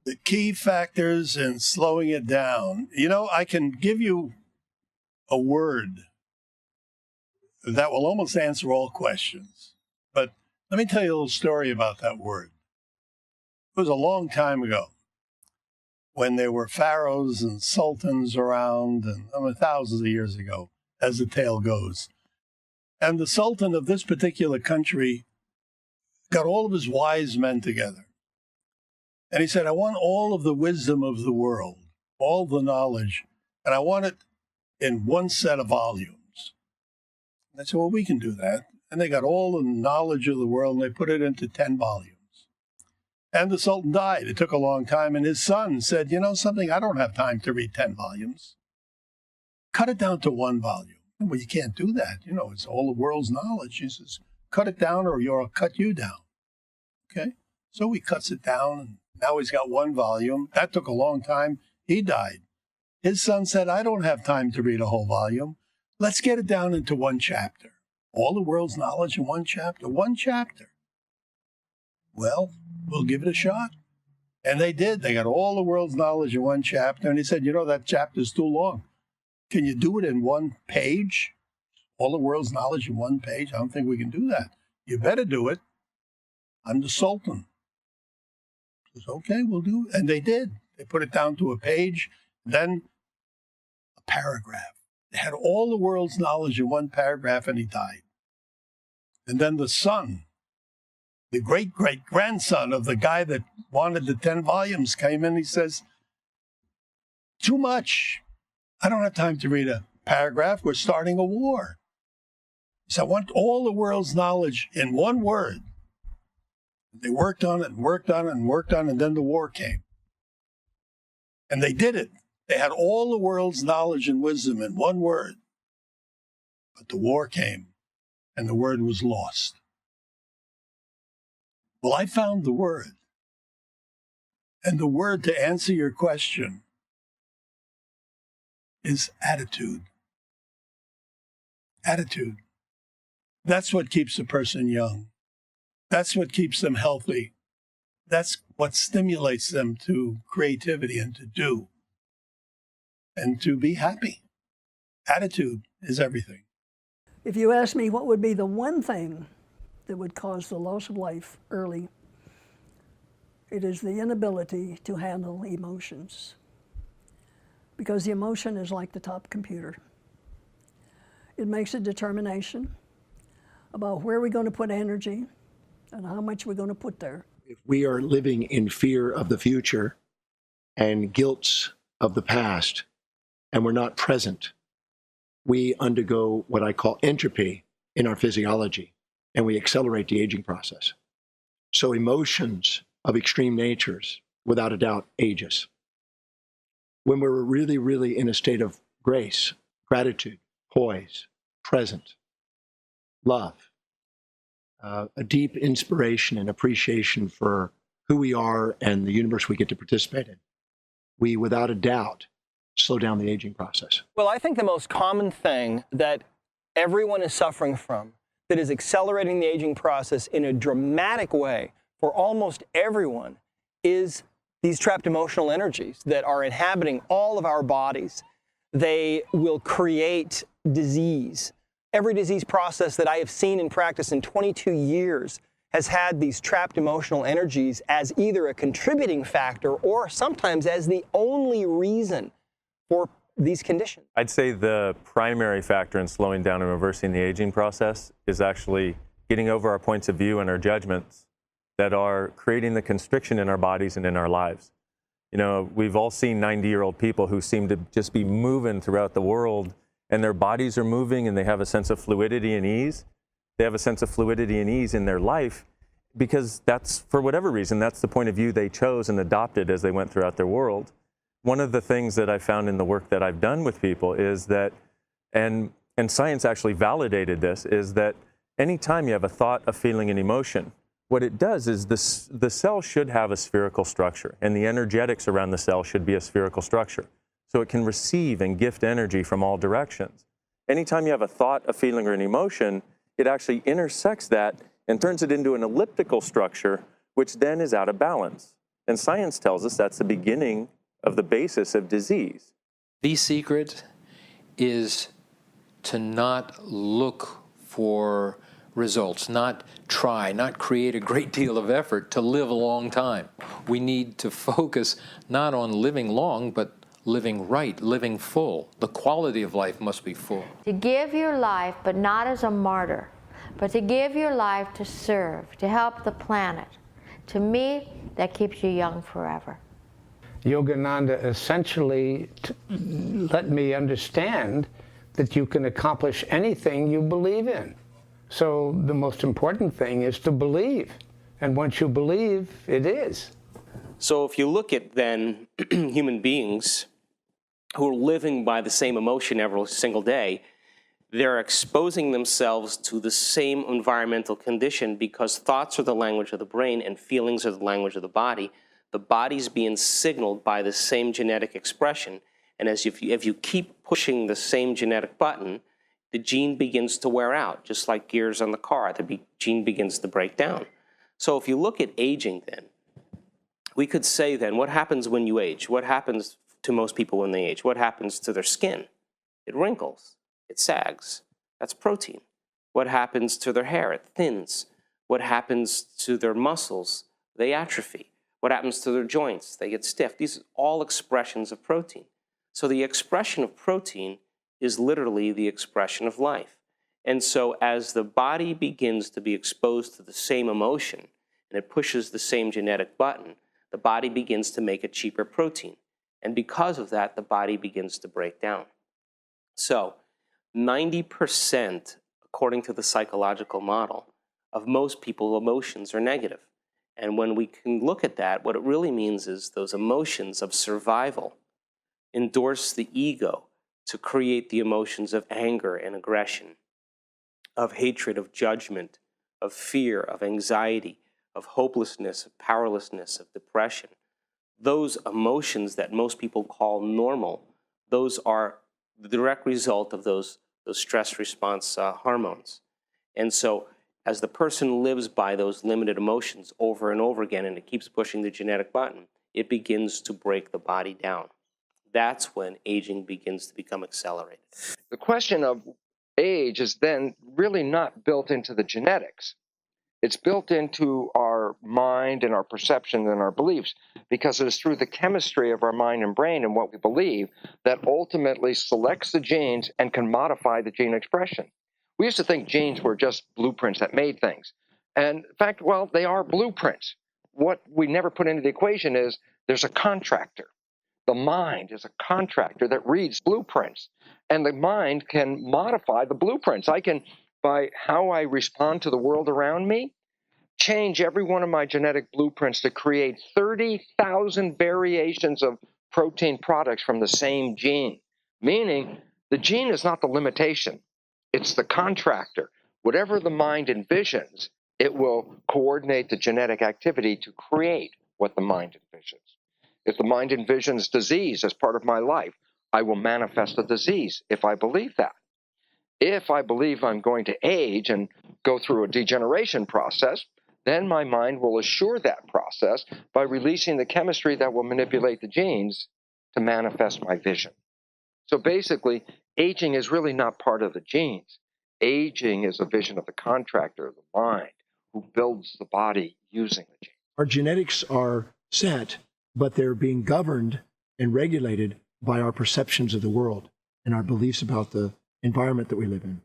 The key factors in slowing it down. You know, I can give you a word that will almost answer all questions. But let me tell you a little story about that word. It was a long time ago when there were pharaohs and sultans around, and thousands of years ago, as the tale goes. And the sultan of this particular country got all of his wise men together. And he said, I want all of the wisdom of the world, all the knowledge, and I want it in one set of volumes. And they said, well, we can do that. And they got all the knowledge of the world, and they put it into 10 volumes. And the Sultan died. It took a long time, and his son said, you know something, I don't have time to read 10 volumes. Cut it down to 1 volume. Well, you can't do that. You know, it's all the world's knowledge. He says, cut it down or I'll cut you down. Okay? So he cuts it down, and now he's got 1 volume. That took a long time. He died. His son said, I don't have time to read a whole volume. Let's get it down into 1 chapter. All the world's knowledge in 1 chapter. 1 chapter. Well, we'll give it a shot. And they did. They got all the world's knowledge in 1 chapter. And he said, you know, that chapter's too long. Can you do it in 1 page? All the world's knowledge in 1 page? I don't think we can do that. You better do it. I'm the Sultan. He says, okay, we'll do it. And they did. They put it down to a page, then a paragraph. They had all the world's knowledge in 1 paragraph, and he died. And then the son, the great-great-grandson of the guy that wanted the 10 volumes, came in. He says, too much. I don't have time to read a paragraph. We're starting a war. He said, I want all the world's knowledge in 1 word. They worked on it and worked on it and worked on it, and then the war came. And they did it. They had all the world's knowledge and wisdom in 1 word. But the war came, and the word was lost. Well, I found the word. And the word to answer your question is attitude. Attitude. That's what keeps a person young. That's what keeps them healthy. That's what stimulates them to creativity and to do and to be happy. Attitude is everything. If you ask me what would be the one thing that would cause the loss of life early, it is the inability to handle emotions. Because the emotion is like the top computer. It makes a determination about where we're going to put energy and how much we're going to put there. If we are living in fear of the future and guilt of the past, and we're not present, we undergo what I call entropy in our physiology, and we accelerate the aging process. So emotions of extreme natures, without a doubt, age us. When we're really, really in a state of grace, gratitude, poise, present, love, a deep inspiration and appreciation for who we are and the universe we get to participate in, we, without a doubt, slow down the aging process. Well, I think the most common thing that everyone is suffering from that is accelerating the aging process in a dramatic way for almost everyone is these trapped emotional energies that are inhabiting all of our bodies. They will create disease. Every disease process that I have seen in practice in 22 years has had these trapped emotional energies as either a contributing factor or sometimes as the only reason for these conditions. I'd say the primary factor in slowing down and reversing the aging process is actually getting over our points of view and our judgments that are creating the constriction in our bodies and in our lives. You know, we've all seen 90-year-old people who seem to just be moving throughout the world, and their bodies are moving and they have a sense of fluidity and ease. They have a sense of fluidity and ease in their life because that's, for whatever reason, that's the point of view they chose and adopted as they went throughout their world. One of the things that I found in the work that I've done with people is that, and science actually validated this, is that anytime you have a thought, a feeling, an emotion, what it does is the cell should have a spherical structure, and the energetics around the cell should be a spherical structure. So it can receive and gift energy from all directions. Anytime you have a thought, a feeling, or an emotion, it actually intersects that and turns it into an elliptical structure, which then is out of balance. And science tells us that's the beginning of the basis of disease. The secret is to not look for results, not try, not create a great deal of effort to live a long time. We need to focus not on living long, but living right, living full. The quality of life must be full. To give your life, but not as a martyr, but to give your life to serve, to help the planet. To me, that keeps you young forever. Yogananda essentially let me understand that you can accomplish anything you believe in. So the most important thing is to believe. And once you believe, it is. So if you look at then human beings who are living by the same emotion every single day, they're exposing themselves to the same environmental condition because thoughts are the language of the brain and feelings are the language of the body. The body's being signaled by the same genetic expression. And as if you keep pushing the same genetic button, the gene begins to wear out, just like gears on the car. The gene begins to break down. So if you look at aging then, we could say then, what happens when you age? What happens to most people when they age? What happens to their skin? It wrinkles, it sags. That's protein. What happens to their hair? It thins. What happens to their muscles? They atrophy. What happens to their joints? They get stiff. These are all expressions of protein. So the expression of protein is literally the expression of life. And so as the body begins to be exposed to the same emotion and it pushes the same genetic button, the body begins to make a cheaper protein. And because of that, the body begins to break down. So 90%, according to the psychological model, of most people, emotions are negative. And when we can look at that, what it really means is those emotions of survival endorse the ego to create the emotions of anger and aggression, of hatred, of judgment, of fear, of anxiety, of hopelessness, of powerlessness, of depression. Those emotions that most people call normal, those are the direct result of those stress response hormones. And so as the person lives by those limited emotions over and over again, and it keeps pushing the genetic button, it begins to break the body down. That's when aging begins to become accelerated. The question of age is then really not built into the genetics. It's built into our mind and our perception and our beliefs, because it is through the chemistry of our mind and brain and what we believe that ultimately selects the genes and can modify the gene expression. We used to think genes were just blueprints that made things. And in fact, well, they are blueprints. What we never put into the equation is there's a contractor. The mind is a contractor that reads blueprints, and the mind can modify the blueprints. I can, by how I respond to the world around me, change every one of my genetic blueprints to create 30,000 variations of protein products from the same gene, meaning the gene is not the limitation. It's the contractor. Whatever the mind envisions, it will coordinate the genetic activity to create what the mind envisions. If the mind envisions disease as part of my life, I will manifest a disease if I believe that. If I believe I'm going to age and go through a degeneration process, then my mind will assure that process by releasing the chemistry that will manipulate the genes to manifest my vision. So basically, aging is really not part of the genes. Aging is a vision of the contractor, the mind, who builds the body using the genes. Our genetics are set, but they're being governed and regulated by our perceptions of the world and our beliefs about the environment that we live in.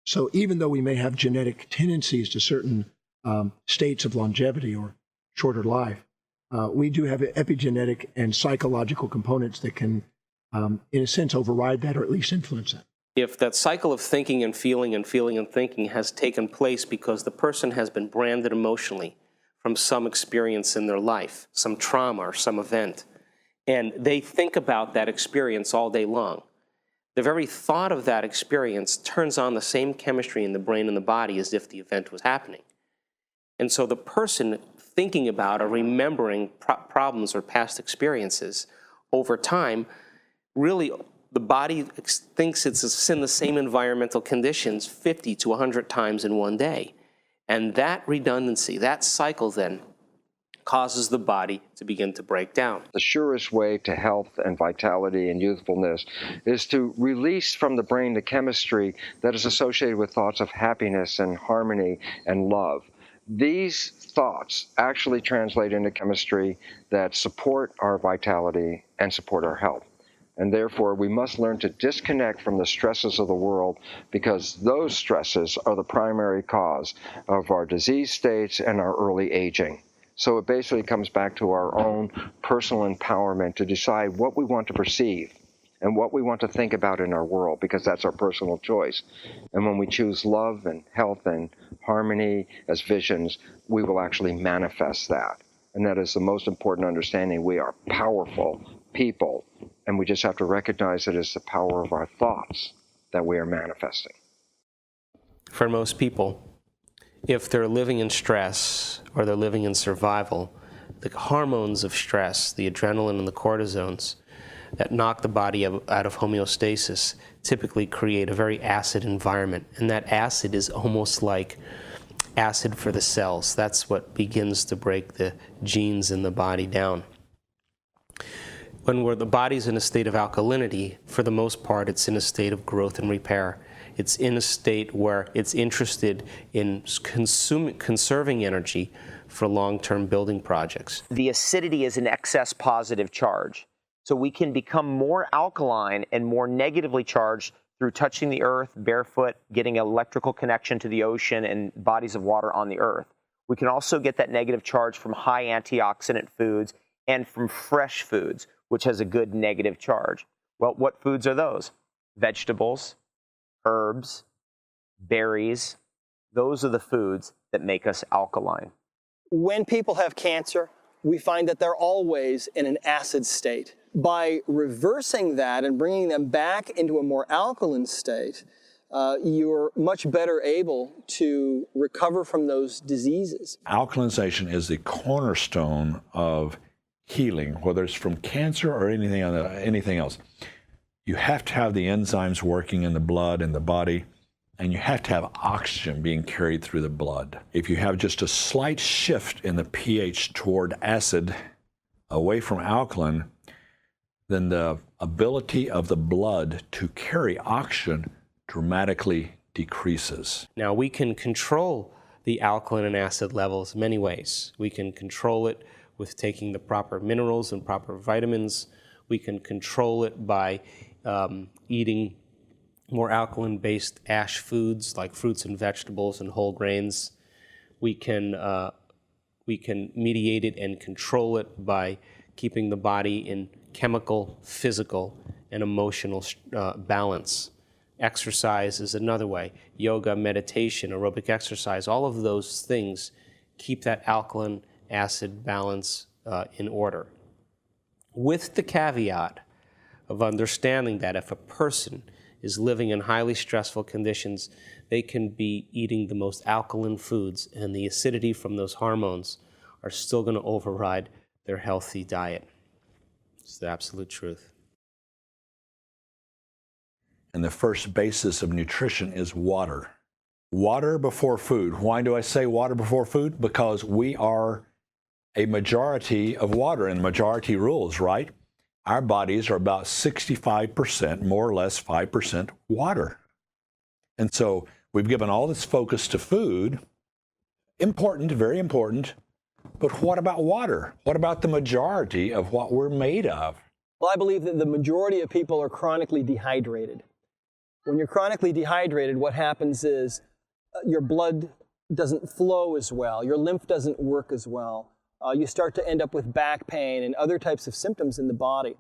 So even though we may have genetic tendencies to certain states of longevity or shorter life, we do have epigenetic and psychological components that can, in a sense, override that or at least influence that. If that cycle of thinking and feeling and feeling and thinking has taken place because the person has been branded emotionally from some experience in their life, some trauma or some event, and they think about that experience all day long, the very thought of that experience turns on the same chemistry in the brain and the body as if the event was happening. And so the person thinking about or remembering problems or past experiences over time, really the body thinks it's in the same environmental conditions 50 to 100 times in one day. And that redundancy, that cycle then, causes the body to begin to break down. The surest way to health and vitality and youthfulness is to release from the brain the chemistry that is associated with thoughts of happiness and harmony and love. These thoughts actually translate into chemistry that support our vitality and support our health. And therefore, we must learn to disconnect from the stresses of the world, because those stresses are the primary cause of our disease states and our early aging. So it basically comes back to our own personal empowerment to decide what we want to perceive and what we want to think about in our world, because that's our personal choice. And when we choose love and health and harmony as visions, we will actually manifest that. And that is the most important understanding. We are powerful people, and we just have to recognize it as the power of our thoughts that we are manifesting. For most people, if they're living in stress or they're living in survival, the hormones of stress, the adrenaline and the cortisones that knock the body out of homeostasis, typically create a very acid environment. And that acid is almost like acid for the cells. That's what begins to break the genes in the body down. When the body's in a state of alkalinity, for the most part, it's in a state of growth and repair. It's in a state where it's interested in conserving energy for long-term building projects. The acidity is an excess positive charge. So we can become more alkaline and more negatively charged through touching the earth, barefoot, getting an electrical connection to the ocean and bodies of water on the earth. We can also get that negative charge from high antioxidant foods and from fresh foods, which has a good negative charge. Well, what foods are those? Vegetables, herbs, berries. Those are the foods that make us alkaline. When people have cancer, we find that they're always in an acid state. By reversing that and bringing them back into a more alkaline state, you're much better able to recover from those diseases. Alkalization is the cornerstone of healing, whether it's from cancer or anything else. You have to have the enzymes working in the blood and the body, and you have to have oxygen being carried through the blood. If you have just a slight shift in the pH toward acid, away from alkaline, then the ability of the blood to carry oxygen dramatically decreases. Now, we can control the alkaline and acid levels many ways. We can control it with taking the proper minerals and proper vitamins. We can control it by eating more alkaline-based ash foods like fruits and vegetables and whole grains. We can mediate it and control it by keeping the body in chemical, physical, and emotional balance. Exercise is another way. Yoga, meditation, aerobic exercise, all of those things keep that alkaline acid balance in order. With the caveat of understanding that if a person is living in highly stressful conditions, they can be eating the most alkaline foods, and the acidity from those hormones are still going to override their healthy diet. It's the absolute truth. And the first basis of nutrition is water. Water before food. Why do I say water before food? Because we are a majority of water, and majority rules, right? Our bodies are about 65%, more or less 5% water. And so we've given all this focus to food. Important, very important. But what about water? What about the majority of what we're made of? Well, I believe that the majority of people are chronically dehydrated. When you're chronically dehydrated, what happens is your blood doesn't flow as well, your lymph doesn't work as well. You start to end up with back pain and other types of symptoms in the body.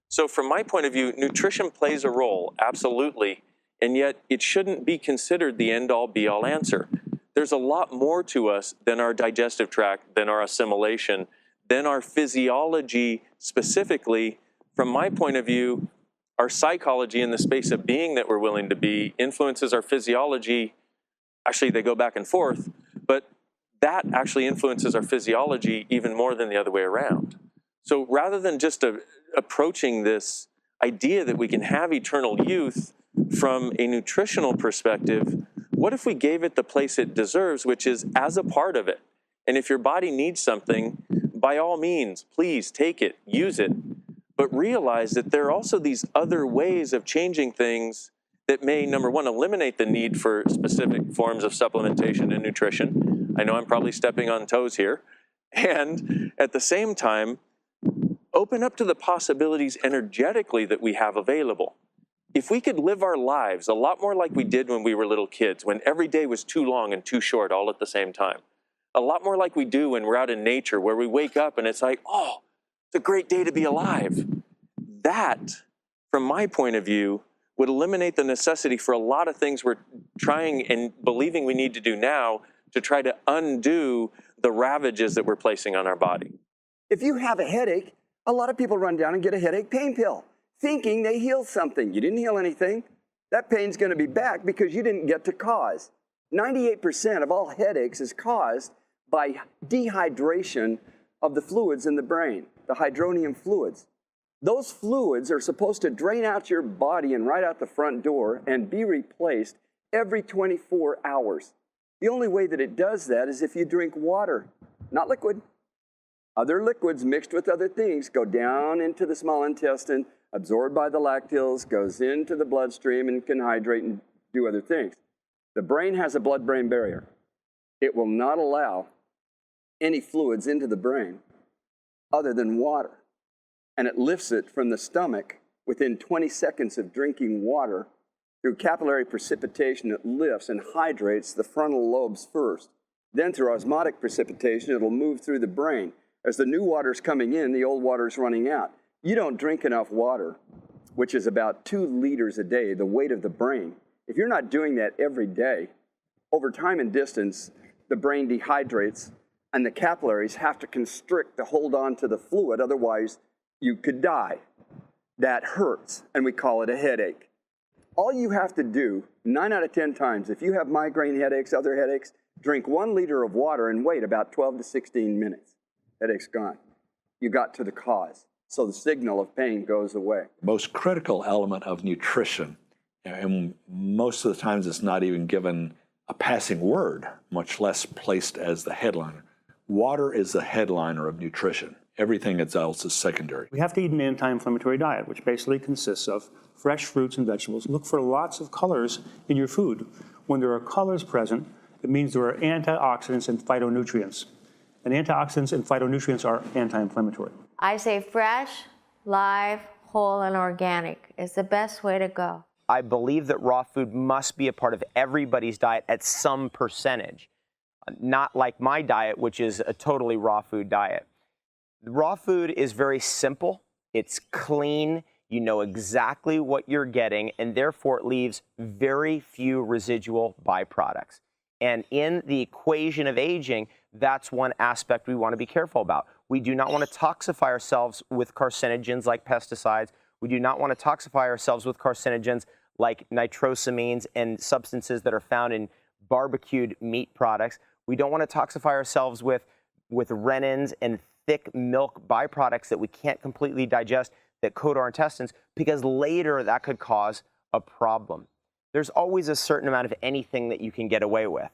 So from my point of view, nutrition plays a role, absolutely, and yet it shouldn't be considered the end-all, be-all answer. There's a lot more to us than our digestive tract, than our assimilation, than our physiology specifically. From my point of view, our psychology in the space of being that we're willing to be influences our physiology. Actually, they go back and forth, but that actually influences our physiology even more than the other way around. So rather than just approaching this idea that we can have eternal youth from a nutritional perspective, what if we gave it the place it deserves, which is as a part of it? And if your body needs something, by all means, please take it, use it, but realize that there are also these other ways of changing things that may, number one, eliminate the need for specific forms of supplementation and nutrition. I know I'm probably stepping on toes here. And at the same time, open up to the possibilities energetically that we have available. If we could live our lives a lot more like we did when we were little kids, when every day was too long and too short all at the same time, a lot more like we do when we're out in nature, where we wake up and it's like, oh, it's a great day to be alive. That, from my point of view, would eliminate the necessity for a lot of things we're trying and believing we need to do now to try to undo the ravages that we're placing on our body. If you have a headache, a lot of people run down and get a headache pain pill, thinking they heal something. You didn't heal anything. That pain's going to be back because you didn't get to cause. 98% of all headaches is caused by dehydration of the fluids in the brain, the hydronium fluids. Those fluids are supposed to drain out your body and right out the front door and be replaced every 24 hours. The only way that it does that is if you drink water, not liquid. Other liquids mixed with other things go down into the small intestine, absorbed by the lacteals, goes into the bloodstream and can hydrate and do other things. The brain has a blood-brain barrier. It will not allow any fluids into the brain other than water. And it lifts it from the stomach within 20 seconds of drinking water. Through capillary precipitation, it lifts and hydrates the frontal lobes first. Then through osmotic precipitation, it'll move through the brain. As the new water's coming in, the old water's running out. You don't drink enough water, which is about 2 liters a day, the weight of the brain. If you're not doing that every day, over time and distance, the brain dehydrates and the capillaries have to constrict to hold on to the fluid, otherwise you could die. That hurts, and we call it a headache. All you have to do, 9 out of 10 times, if you have migraine headaches, other headaches, drink 1 liter of water and wait about 12 to 16 minutes. Headache's gone. You got to the cause. So the signal of pain goes away. Most critical element of nutrition, and most of the times it's not even given a passing word, much less placed as the headliner. Water is the headliner of nutrition. Everything else is secondary. We have to eat an anti-inflammatory diet, which basically consists of fresh fruits and vegetables. Look for lots of colors in your food. When there are colors present, it means there are antioxidants and phytonutrients. And antioxidants and phytonutrients are anti-inflammatory. I say fresh, live, whole, and organic is the best way to go. I believe that raw food must be a part of everybody's diet at some percentage. Not like my diet, which is a totally raw food diet. Raw food is very simple. It's clean. You know exactly what you're getting, and therefore it leaves very few residual byproducts. And in the equation of aging, that's one aspect we want to be careful about. We do not want to toxify ourselves with carcinogens like pesticides. We do not want to toxify ourselves with carcinogens like nitrosamines and substances that are found in barbecued meat products. We don't want to toxify ourselves with renins and thick milk byproducts that we can't completely digest that coat our intestines, because later that could cause a problem. There's always a certain amount of anything that you can get away with.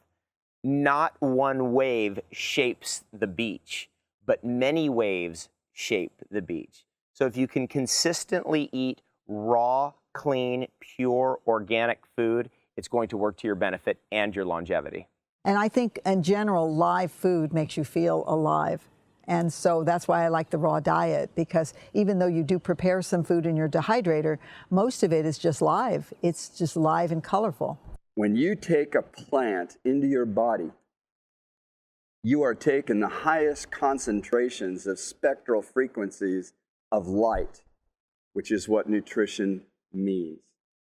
Not one wave shapes the beach, but many waves shape the beach. So if you can consistently eat raw, clean, pure, organic food, it's going to work to your benefit and your longevity. And I think in general, live food makes you feel alive. And so that's why I like the raw diet, because even though you do prepare some food in your dehydrator, most of it is just live. It's just live and colorful. When you take a plant into your body, you are taking the highest concentrations of spectral frequencies of light, which is what nutrition means.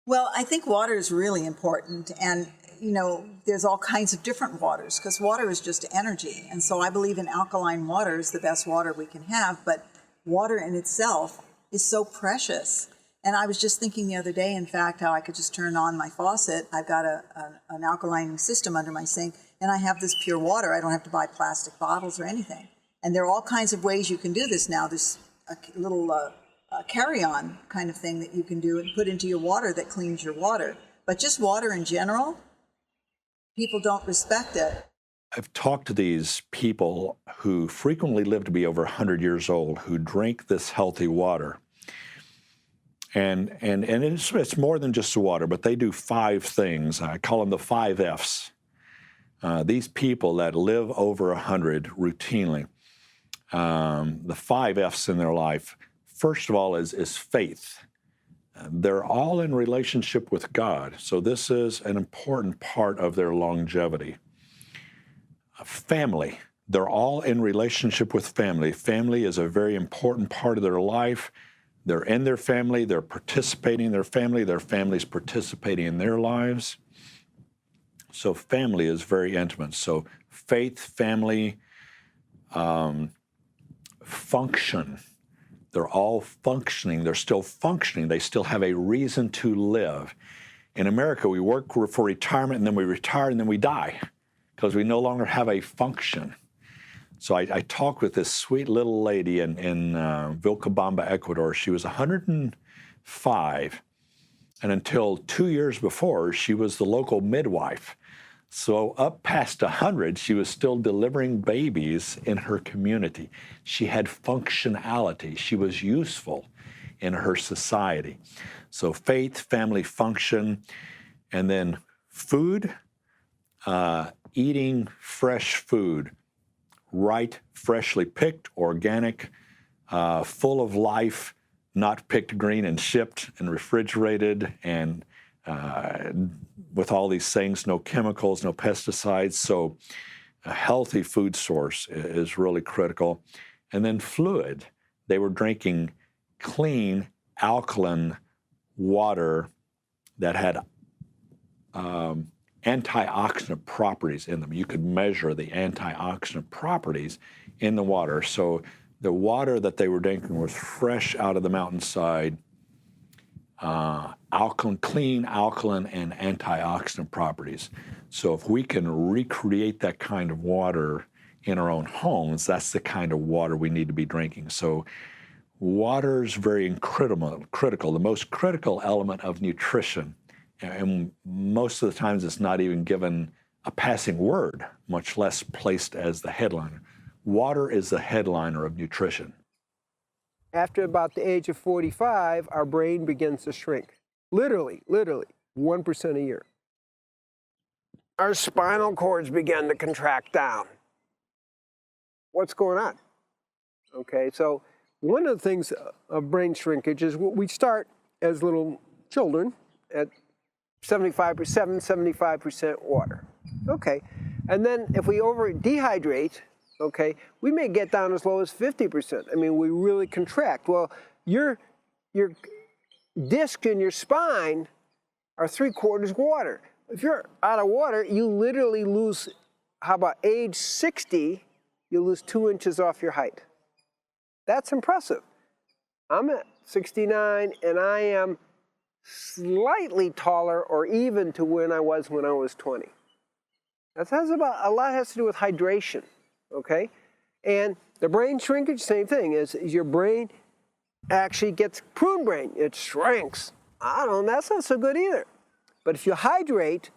Well, I think water is really important. And you know, there's all kinds of different waters, because water is just energy. And so I believe in alkaline water is the best water we can have, but water in itself is so precious. And I was just thinking the other day, in fact, how I could just turn on my faucet. I've got an alkaline system under my sink, and I have this pure water. I don't have to buy plastic bottles or anything. And there are all kinds of ways you can do this now. There's a little carry-on kind of thing that you can do and put into your water that cleans your water. But just water in general, people don't respect it. I've talked to these people who frequently live to be over 100 years old, who drink this healthy water. And it's more than just the water, but they do 5 things. I call them the 5 Fs. These people that live over 100 routinely, the 5 Fs in their life, first of all, is faith. They're all in relationship with God, so this is an important part of their longevity. Family. They're all in relationship with family. Family is a very important part of their life. They're in their family, they're participating in their family's participating in their lives. So family is very intimate. So faith, family, function. They're all functioning. They're still functioning. They still have a reason to live. In America, we work for retirement, and then we retire, and then we die because we no longer have a function. So I talked with this sweet little lady in Vilcabamba, Ecuador. She was 105, and until 2 years before, she was the local midwife. So up past 100, she was still delivering babies in her community. She had functionality. She was useful in her society. So faith, family, function, and then food, eating fresh food, right, freshly picked, organic, full of life, not picked green and shipped and refrigerated, and with all these things, no chemicals, no pesticides. So a healthy food source is really critical. And then fluid. They were drinking clean, alkaline water that had antioxidant properties in them. You could measure the antioxidant properties in the water. So the water that they were drinking was fresh out of the mountainside, alkaline, clean, alkaline, and antioxidant properties. So if we can recreate that kind of water in our own homes, that's the kind of water we need to be drinking. So water is very critical, the most critical element of nutrition. And most of the times it's not even given a passing word, much less placed as the headliner. Water is the headliner of nutrition. After about the age of 45, our brain begins to shrink. Literally, 1% a year. Our spinal cords begin to contract down. What's going on? Okay, so one of the things of brain shrinkage is we start as little children at 75% water. Okay, and then if we dehydrate, okay, we may get down as low as 50%. I mean, we really contract. Well, your disc in your spine are 3/4 water. If you're out of water, you literally lose, how about age 60, you lose 2 inches off your height. That's impressive. I'm at 69 and I am slightly taller or even to when I was 20. That has a lot has to do with hydration, okay? And the brain shrinkage, same thing, is your brain actually gets prune brain. It shrinks. That's not so good either. But if you hydrate,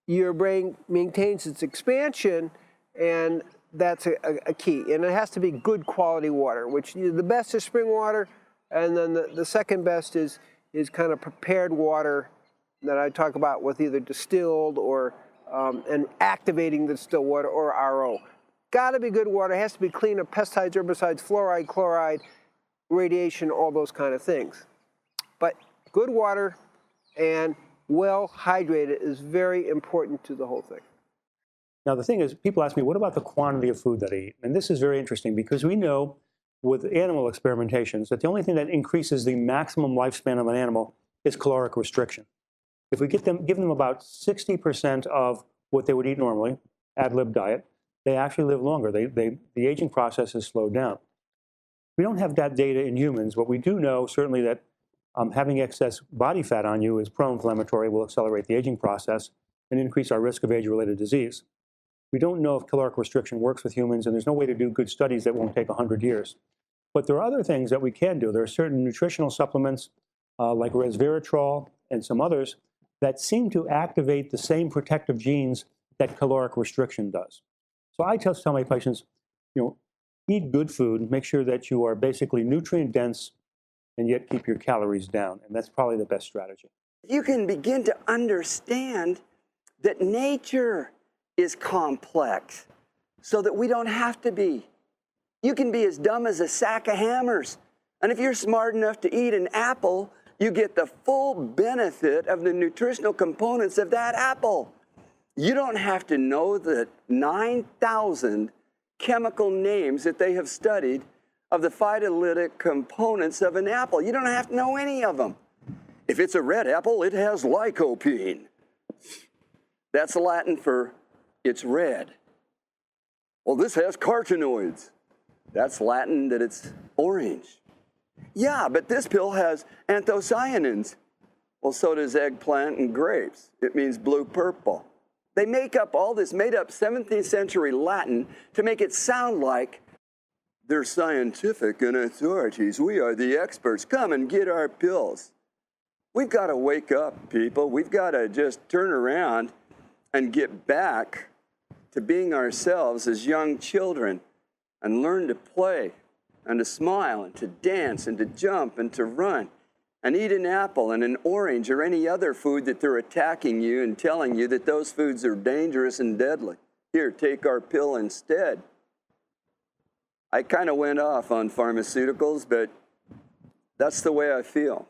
your brain maintains its expansion, and that's a key. And it has to be good quality water, which the best is spring water, and then the second best is kind of prepared water that I talk about with either distilled or and activating the distilled water or RO. Got to be good water. It has to be clean of pesticides, herbicides, fluoride, chloride, radiation, all those kind of things. But good water and well hydrated is very important to the whole thing. Now, the thing is, people ask me, what about the quantity of food that I eat? And this is very interesting because we know with animal experimentations that the only thing that increases the maximum lifespan of an animal is caloric restriction. If we give them about 60% of what they would eat normally, ad lib diet, they actually live longer. The aging process is slowed down. We don't have that data in humans, but we do know certainly that having excess body fat on you is pro-inflammatory, will accelerate the aging process and increase our risk of age-related disease. We don't know if caloric restriction works with humans, and there's no way to do good studies that won't take 100 years. But there are other things that we can do. There are certain nutritional supplements like resveratrol and some others that seem to activate the same protective genes that caloric restriction does. So I tell my patients, eat good food, make sure that you are basically nutrient dense, and yet keep your calories down. And that's probably the best strategy. You can begin to understand that nature is complex so that we don't have to be. You can be as dumb as a sack of hammers. And if you're smart enough to eat an apple, you get the full benefit of the nutritional components of that apple. You don't have to know the 9,000 chemical names that they have studied of the phytolytic components of an apple. You don't have to know any of them. If it's a red apple, it has lycopene. That's Latin for it's red. Well, this has carotenoids. That's Latin that it's orange. Yeah, but this pill has anthocyanins. Well, so does eggplant and grapes. It means blue-purple. They make up all this made-up 17th century Latin to make it sound like they're scientific and authorities. We are the experts. Come and get our pills. We've got to wake up, people. We've got to just turn around and get back to being ourselves as young children and learn to play and to smile and to dance and to jump and to run and eat an apple and an orange or any other food that they're attacking you and telling you that those foods are dangerous and deadly. Here, take our pill instead. I kind of went off on pharmaceuticals, but that's the way I feel.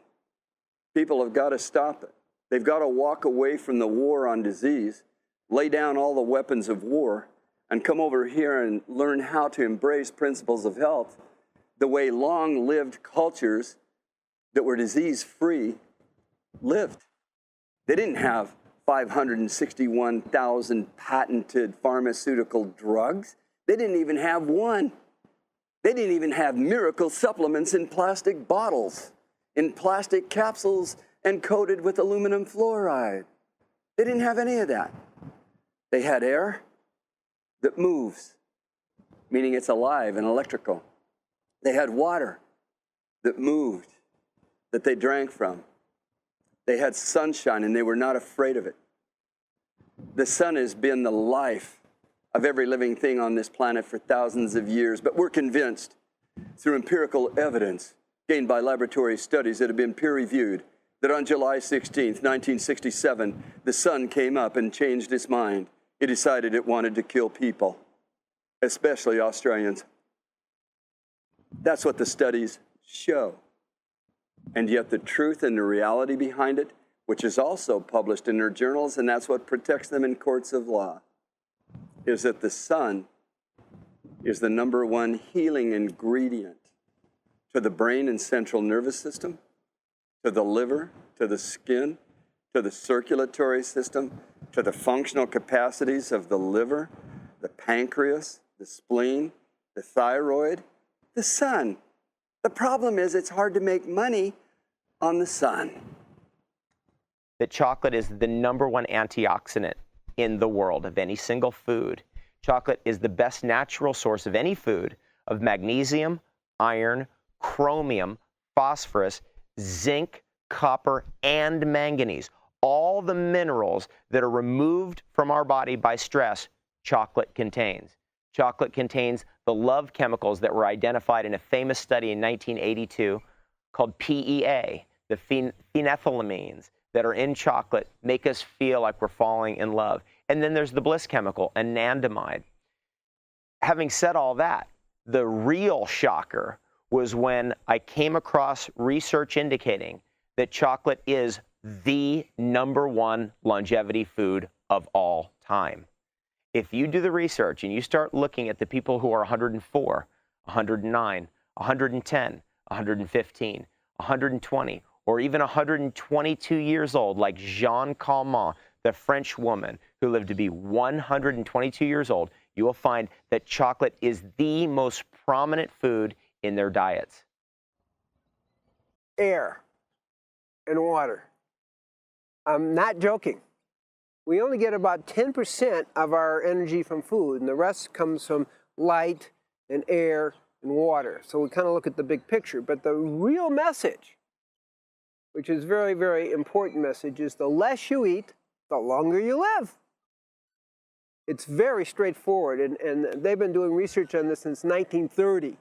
People have got to stop it. They've got to walk away from the war on disease, lay down all the weapons of war, and come over here and learn how to embrace principles of health the way long-lived cultures that were disease-free lived. They didn't have 561,000 patented pharmaceutical drugs. They didn't even have one. They didn't even have miracle supplements in plastic bottles, in plastic capsules and coated with aluminum fluoride. They didn't have any of that. They had air that moves, meaning it's alive and electrical. They had water that moved, that they drank from. They had sunshine and they were not afraid of it. The sun has been the life of every living thing on this planet for thousands of years, but we're convinced through empirical evidence gained by laboratory studies that have been peer-reviewed that on July 16th, 1967, the sun came up and changed its mind. It decided it wanted to kill people, especially Australians. That's what the studies show. And yet the truth and the reality behind it, which is also published in their journals, and that's what protects them in courts of law, is that the sun is the #1 healing ingredient to the brain and central nervous system, to the liver, to the skin, to the circulatory system, to the functional capacities of the liver, the pancreas, the spleen, the thyroid, the sun. The problem is it's hard to make money on the sun. That chocolate is the #1 antioxidant in the world of any single food. Chocolate is the best natural source of any food of magnesium, iron, chromium, phosphorus, zinc, copper, and manganese. All the minerals that are removed from our body by stress, chocolate contains. Chocolate contains the love chemicals that were identified in a famous study in 1982 called PEA, the phenethylamines that are in chocolate make us feel like we're falling in love. And then there's the bliss chemical, anandamide. Having said all that, the real shocker was when I came across research indicating that chocolate is the #1 longevity food of all time. If you do the research and you start looking at the people who are 104, 109, 110, 115, 120, or even 122 years old, like Jeanne Calment, the French woman who lived to be 122 years old, you will find that chocolate is the most prominent food in their diets. Air and water. I'm not joking. We only get about 10% of our energy from food, and the rest comes from light and air and water. So we kind of look at the big picture. But the real message, which is very, very important message, is the less you eat, the longer you live. It's very straightforward, and they've been doing research on this since 1930.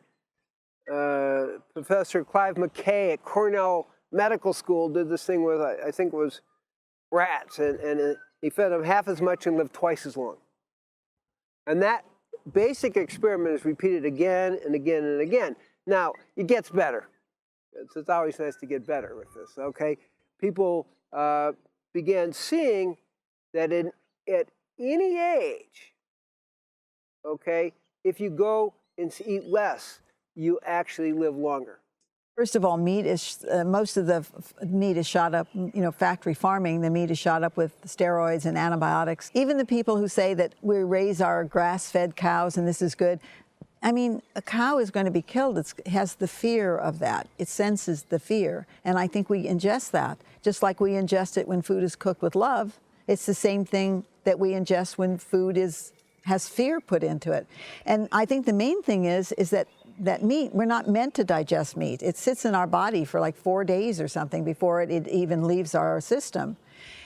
Professor Clive McKay at Cornell Medical School did this thing with, I think it was rats, and he fed them half as much and lived twice as long. And that basic experiment is repeated again and again and again. Now, it gets better. It's always nice to get better with this, okay? People began seeing that at any age, okay, if you go and eat less, you actually live longer. First of all, meat is, most of the meat is shot up, factory farming, the meat is shot up with steroids and antibiotics. Even the people who say that we raise our grass-fed cows and this is good, I mean, a cow is going to be killed. It has the fear of that. It senses the fear. And I think we ingest that, just like we ingest it when food is cooked with love. It's the same thing that we ingest when food has fear put into it. And I think the main thing is that meat, we're not meant to digest meat. It sits in our body for like 4 days or something before it even leaves our system.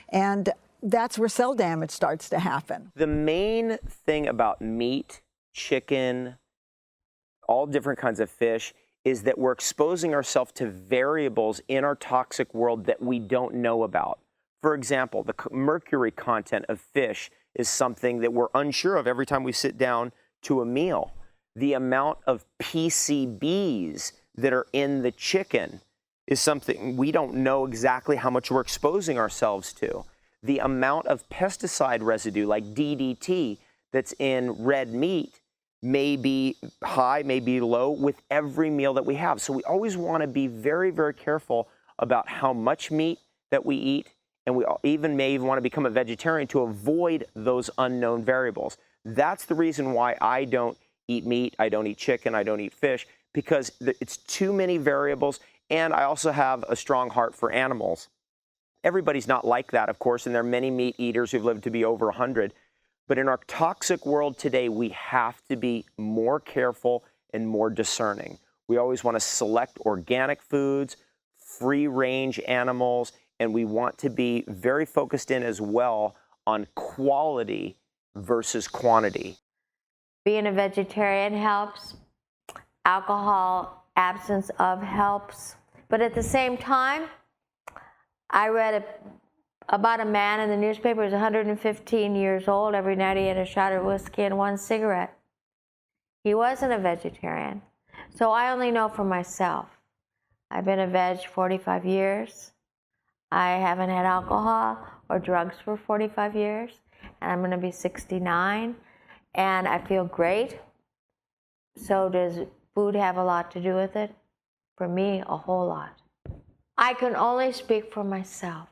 And that's where cell damage starts to happen. The main thing about meat, chicken, all different kinds of fish, is that we're exposing ourselves to variables in our toxic world that we don't know about. For example, the mercury content of fish is something that we're unsure of every time we sit down to a meal. The amount of PCBs that are in the chicken is something we don't know exactly how much we're exposing ourselves to. The amount of pesticide residue like DDT that's in red meat may be high, may be low with every meal that we have. So we always want to be very, very careful about how much meat that we eat, and we may even want to become a vegetarian to avoid those unknown variables. That's the reason why I don't eat meat, I don't eat chicken, I don't eat fish, because it's too many variables, and I also have a strong heart for animals. Everybody's not like that, of course, and there are many meat eaters who've lived to be over 100. But in our toxic world today, we have to be more careful and more discerning. We always want to select organic foods, free-range animals, and we want to be very focused in as well on quality versus quantity. Being a vegetarian helps. Alcohol absence of helps. But at the same time, I read about a man in the newspaper who's 115 years old. Every night he had a shot of whiskey and 1 cigarette. He wasn't a vegetarian. So I only know for myself. I've been a veg 45 years. I haven't had alcohol or drugs for 45 years. And I'm going to be 69. And I feel great. So does food have a lot to do with it? For me, a whole lot. I can only speak for myself.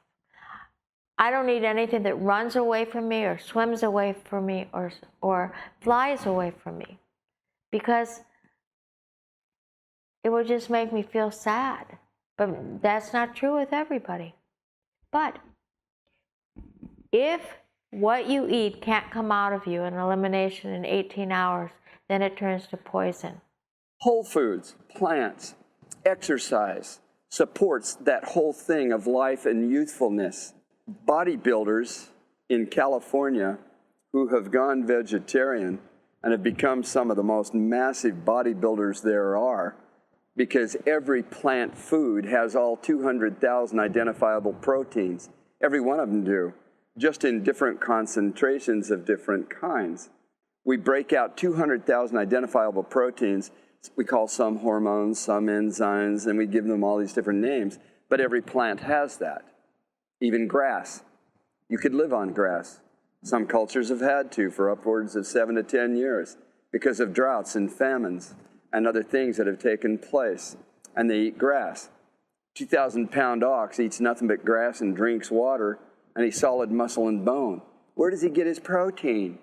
I don't need anything that runs away from me or swims away from me or flies away from me, because it would just make me feel sad. But that's not true with everybody. But if what you eat can't come out of you in elimination in 18 hours, then it turns to poison. Whole foods, plants, exercise supports that whole thing of life and youthfulness. Bodybuilders in California who have gone vegetarian and have become some of the most massive bodybuilders there are, because every plant food has all 200,000 identifiable proteins. Every one of them do, just in different concentrations of different kinds. We break out 200,000 identifiable proteins. We call some hormones, some enzymes, and we give them all these different names. But every plant has that. Even grass. You could live on grass. Some cultures have had to for upwards of 7 to 10 years because of droughts and famines and other things that have taken place. And they eat grass. 2,000-pound ox eats nothing but grass and drinks water, and he's solid muscle and bone. Where does he get his protein?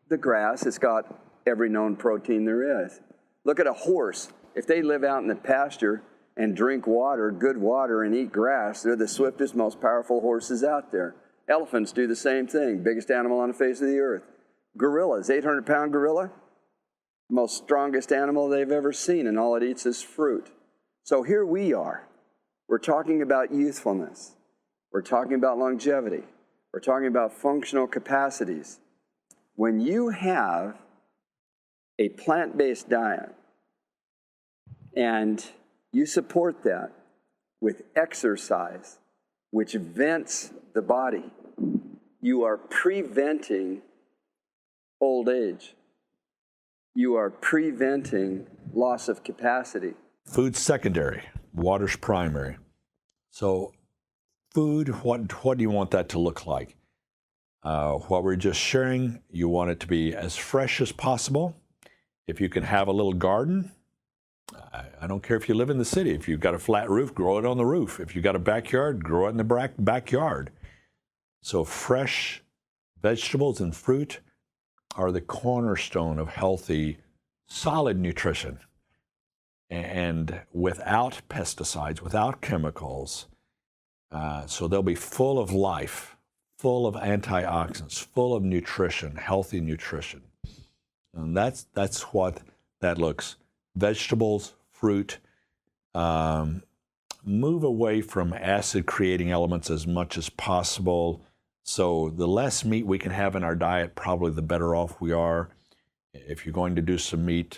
The grass has got every known protein there is. Look at a horse. If they live out in the pasture and drink water, good water, and eat grass, they're the swiftest, most powerful horses out there. Elephants do the same thing, biggest animal on the face of the earth. Gorillas, 800-pound gorilla, most strongest animal they've ever seen, and all it eats is fruit. So here we are. We're talking about youthfulness. We're talking about longevity. We're talking about functional capacities. When you have a plant-based diet and you support that with exercise, which vents the body, you are preventing old age. You are preventing loss of capacity. Food's secondary, water's primary. So food, what do you want that to look like? What we're just sharing, you want it to be as fresh as possible. If you can have a little garden, I don't care if you live in the city. If you've got a flat roof, grow it on the roof. If you've got a backyard, grow it in the backyard. So fresh vegetables and fruit are the cornerstone of healthy, solid nutrition. And without pesticides, without chemicals. So they'll be full of life, full of antioxidants, full of nutrition, healthy nutrition. And that's what that looks. Vegetables, fruit, move away from acid-creating elements as much as possible. So the less meat we can have in our diet, probably the better off we are. If you're going to do some meat,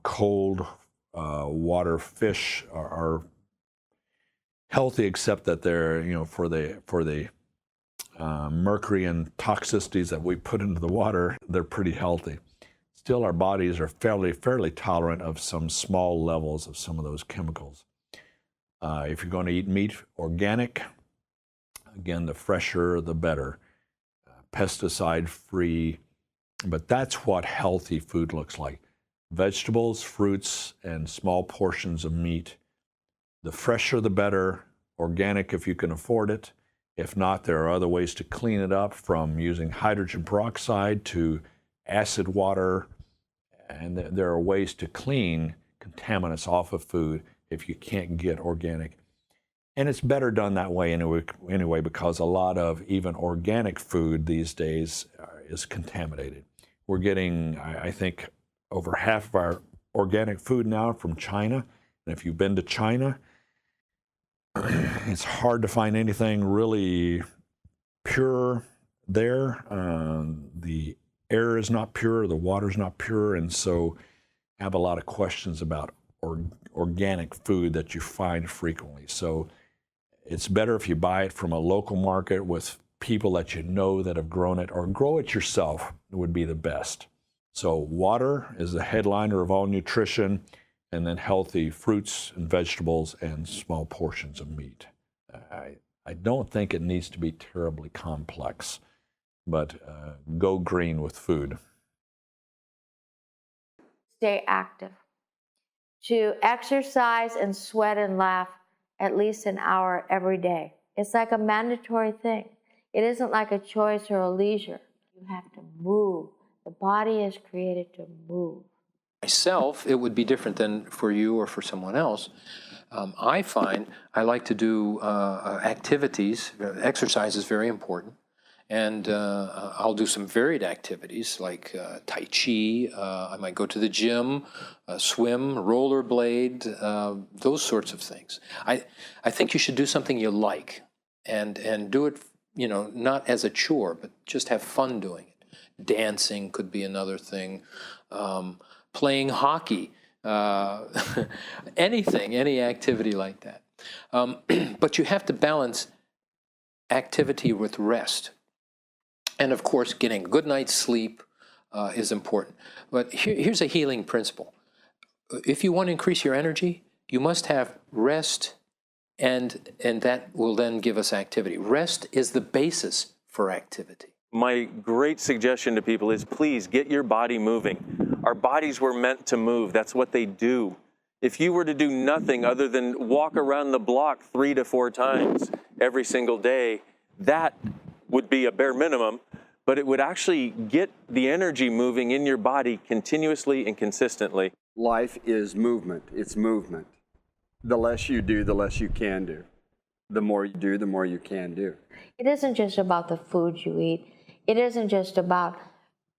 cold water fish are healthy, except that they're, for the mercury and toxicities that we put into the water, they're pretty healthy. Still, our bodies are fairly tolerant of some small levels of some of those chemicals. If you're going to eat meat, organic, again, the fresher, the better. Pesticide-free, but that's what healthy food looks like. Vegetables, fruits, and small portions of meat. The fresher, the better. Organic if you can afford it. If not, there are other ways to clean it up, from using hydrogen peroxide to acid water. And there are ways to clean contaminants off of food if you can't get organic. And it's better done that way anyway, because a lot of even organic food these days is contaminated. We're getting, I think, over half of our organic food now from China. And if you've been to China, it's hard to find anything really pure there. The air is not pure, the water is not pure, and so I have a lot of questions about organic food that you find frequently. So it's better if you buy it from a local market with people that you know that have grown it, or grow it yourself would be the best. So water is the headliner of all nutrition, and then healthy fruits and vegetables and small portions of meat. I don't think it needs to be terribly complex, but go green with food. Stay active. To exercise and sweat and laugh at least an hour every day. It's like a mandatory thing. It isn't like a choice or a leisure. You have to move. The body is created to move. Myself, it would be different than for you or for someone else. I find I like to do activities. Exercise is very important. And I'll do some varied activities like Tai Chi. I might go to the gym, swim, rollerblade, those sorts of things. I think you should do something you like and do it, not as a chore, but just have fun doing it. Dancing could be another thing. Playing hockey, anything, any activity like that. But you have to balance activity with rest. And of course, getting a good night's sleep is important. But here's a healing principle. If you want to increase your energy, you must have rest, and that will then give us activity. Rest is the basis for activity. My great suggestion to people is, please get your body moving. Our bodies were meant to move. That's what they do. If you were to do nothing other than walk around the block 3 to 4 times every single day, that would be a bare minimum, but it would actually get the energy moving in your body continuously and consistently. Life is movement. It's movement. The less you do, the less you can do. The more you do, the more you can do. It isn't just about the food you eat. It isn't just about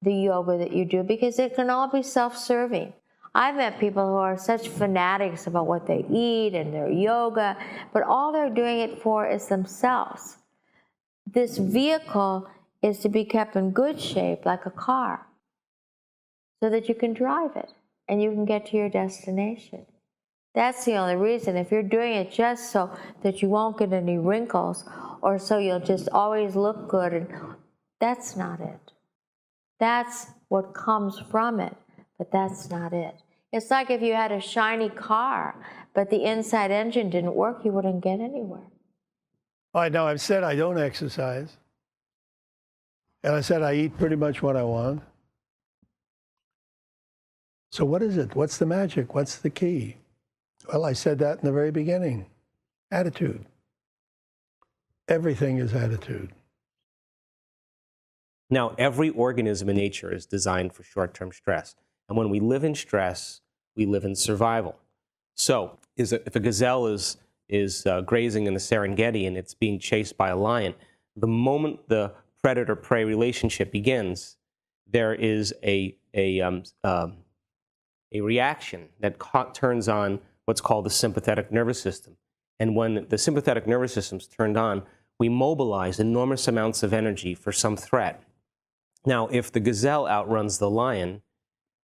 the yoga that you do, because it can all be self-serving. I've met people who are such fanatics about what they eat and their yoga, but all they're doing it for is themselves. This vehicle is to be kept in good shape like a car so that you can drive it and you can get to your destination. That's the only reason. If you're doing it just so that you won't get any wrinkles or so you'll just always look good, and that's not it. That's what comes from it, but that's not it. It's like if you had a shiny car, but the inside engine didn't work, you wouldn't get anywhere. I know I've said I don't exercise. And I said I eat pretty much what I want. So what is it? What's the magic? What's the key? Well, I said that in the very beginning. Attitude. Everything is attitude. Now, every organism in nature is designed for short-term stress. And when we live in stress, we live in survival. So if a gazelle is grazing in the Serengeti and it's being chased by a lion, the moment the predator-prey relationship begins, there is a reaction that turns on what's called the sympathetic nervous system. And when the sympathetic nervous system's turned on, we mobilize enormous amounts of energy for some threat. Now, if the gazelle outruns the lion,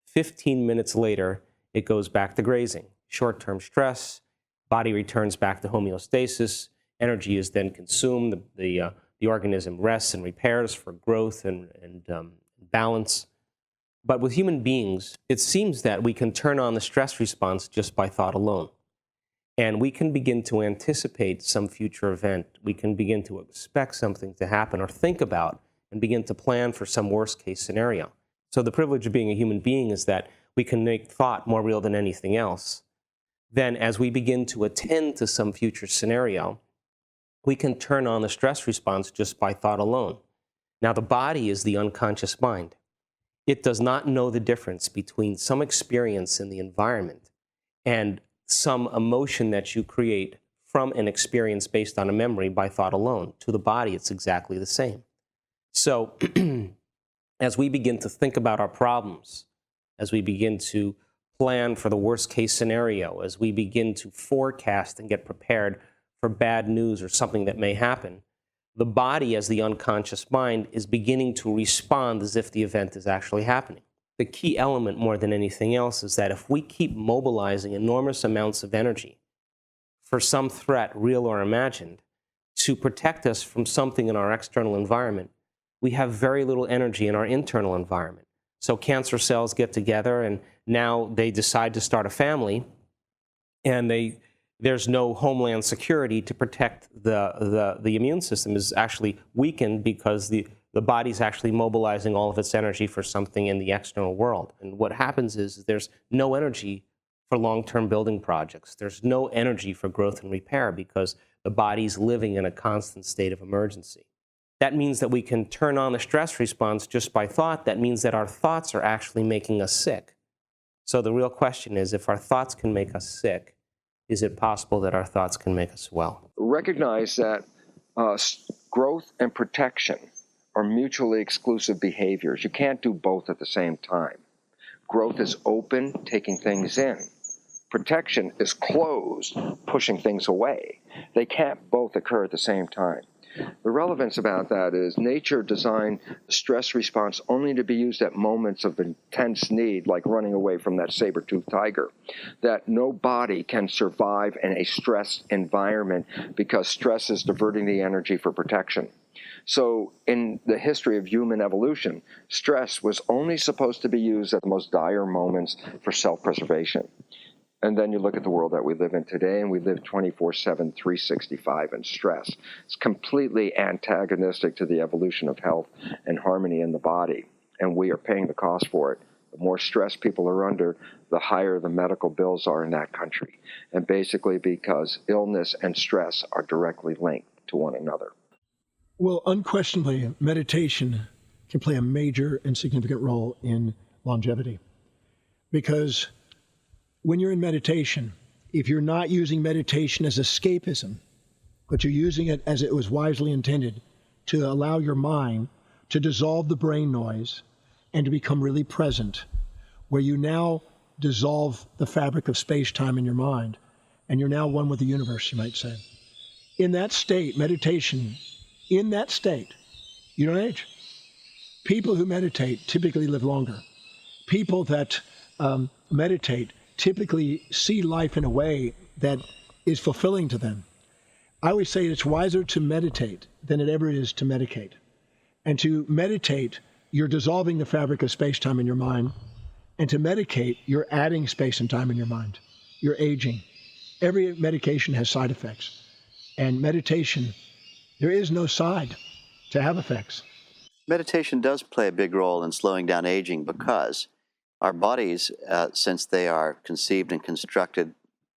15 minutes later, it goes back to grazing. Short-term stress, body returns back to homeostasis, energy is then consumed, the organism rests and repairs for growth and balance. But with human beings, it seems that we can turn on the stress response just by thought alone. And we can begin to anticipate some future event. We can begin to expect something to happen or think about and begin to plan for some worst-case scenario. So the privilege of being a human being is that we can make thought more real than anything else. Then as we begin to attend to some future scenario, we can turn on the stress response just by thought alone. Now, the body is the unconscious mind. It does not know the difference between some experience in the environment and some emotion that you create from an experience based on a memory by thought alone. To the body, it's exactly the same. So as we begin to think about our problems, as we begin to plan for the worst case scenario, as we begin to forecast and get prepared for bad news or something that may happen, the body, as the unconscious mind, is beginning to respond as if the event is actually happening. The key element more than anything else is that if we keep mobilizing enormous amounts of energy for some threat, real or imagined, to protect us from something in our external environment, we have very little energy in our internal environment. So cancer cells get together and now they decide to start a family, and there's no homeland security to protect the immune system is actually weakened because the body's actually mobilizing all of its energy for something in the external world. And what happens is there's no energy for long-term building projects. There's no energy for growth and repair because the body's living in a constant state of emergency. That means that we can turn on the stress response just by thought. That means that our thoughts are actually making us sick. So the real question is, if our thoughts can make us sick, is it possible that our thoughts can make us well? Recognize that growth and protection are mutually exclusive behaviors. You can't do both at the same time. Growth is open, taking things in. Protection is closed, pushing things away. They can't both occur at the same time. The relevance about that is nature designed the stress response only to be used at moments of intense need, like running away from that saber-toothed tiger, that no body can survive in a stressed environment because stress is diverting the energy for protection. So in the history of human evolution, stress was only supposed to be used at the most dire moments for self-preservation. And then you look at the world that we live in today, and we live 24/7, 365 in stress. It's completely antagonistic to the evolution of health and harmony in the body, and we are paying the cost for it. The more stress people are under, the higher the medical bills are in that country, and basically because illness and stress are directly linked to one another. Well, unquestionably, meditation can play a major and significant role in longevity, because when you're in meditation, if you're not using meditation as escapism, but you're using it as it was wisely intended, to allow your mind to dissolve the brain noise and to become really present, where you now dissolve the fabric of space-time in your mind, and you're now one with the universe, you might say. In that state, meditation, in that state, you don't age. People who meditate typically live longer. People that meditate typically see life in a way that is fulfilling to them. I always say it's wiser to meditate than it ever is to medicate. And to meditate, you're dissolving the fabric of space-time in your mind. And to medicate, you're adding space and time in your mind. You're aging. Every medication has side effects. And meditation, there is no side to have effects. Meditation does play a big role in slowing down aging because our bodies, since they are conceived and constructed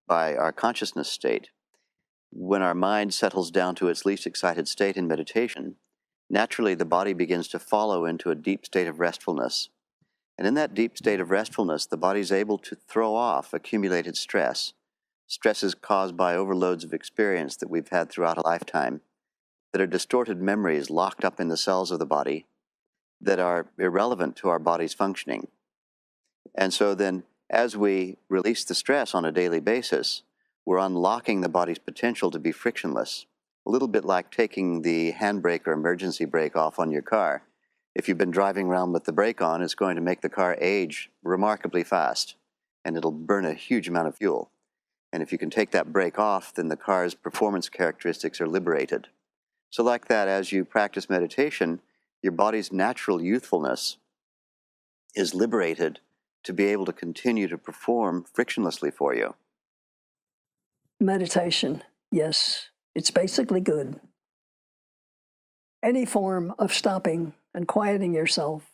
by our consciousness state, when our mind settles down to its least excited state in meditation, naturally the body begins to follow into a deep state of restfulness. And in that deep state of restfulness, the body is able to throw off accumulated stress. Stress is caused by overloads of experience that we've had throughout a lifetime, that are distorted memories locked up in the cells of the body that are irrelevant to our body's functioning. And so then, as we release the stress on a daily basis, we're unlocking the body's potential to be frictionless. A little bit like taking the handbrake or emergency brake off on your car. If you've been driving around with the brake on, it's going to make the car age remarkably fast, and it'll burn a huge amount of fuel. And if you can take that brake off, then the car's performance characteristics are liberated. So like that, as you practice meditation, your body's natural youthfulness is liberated to be able to continue to perform frictionlessly for you. Meditation, yes, it's basically good. Any form of stopping and quieting yourself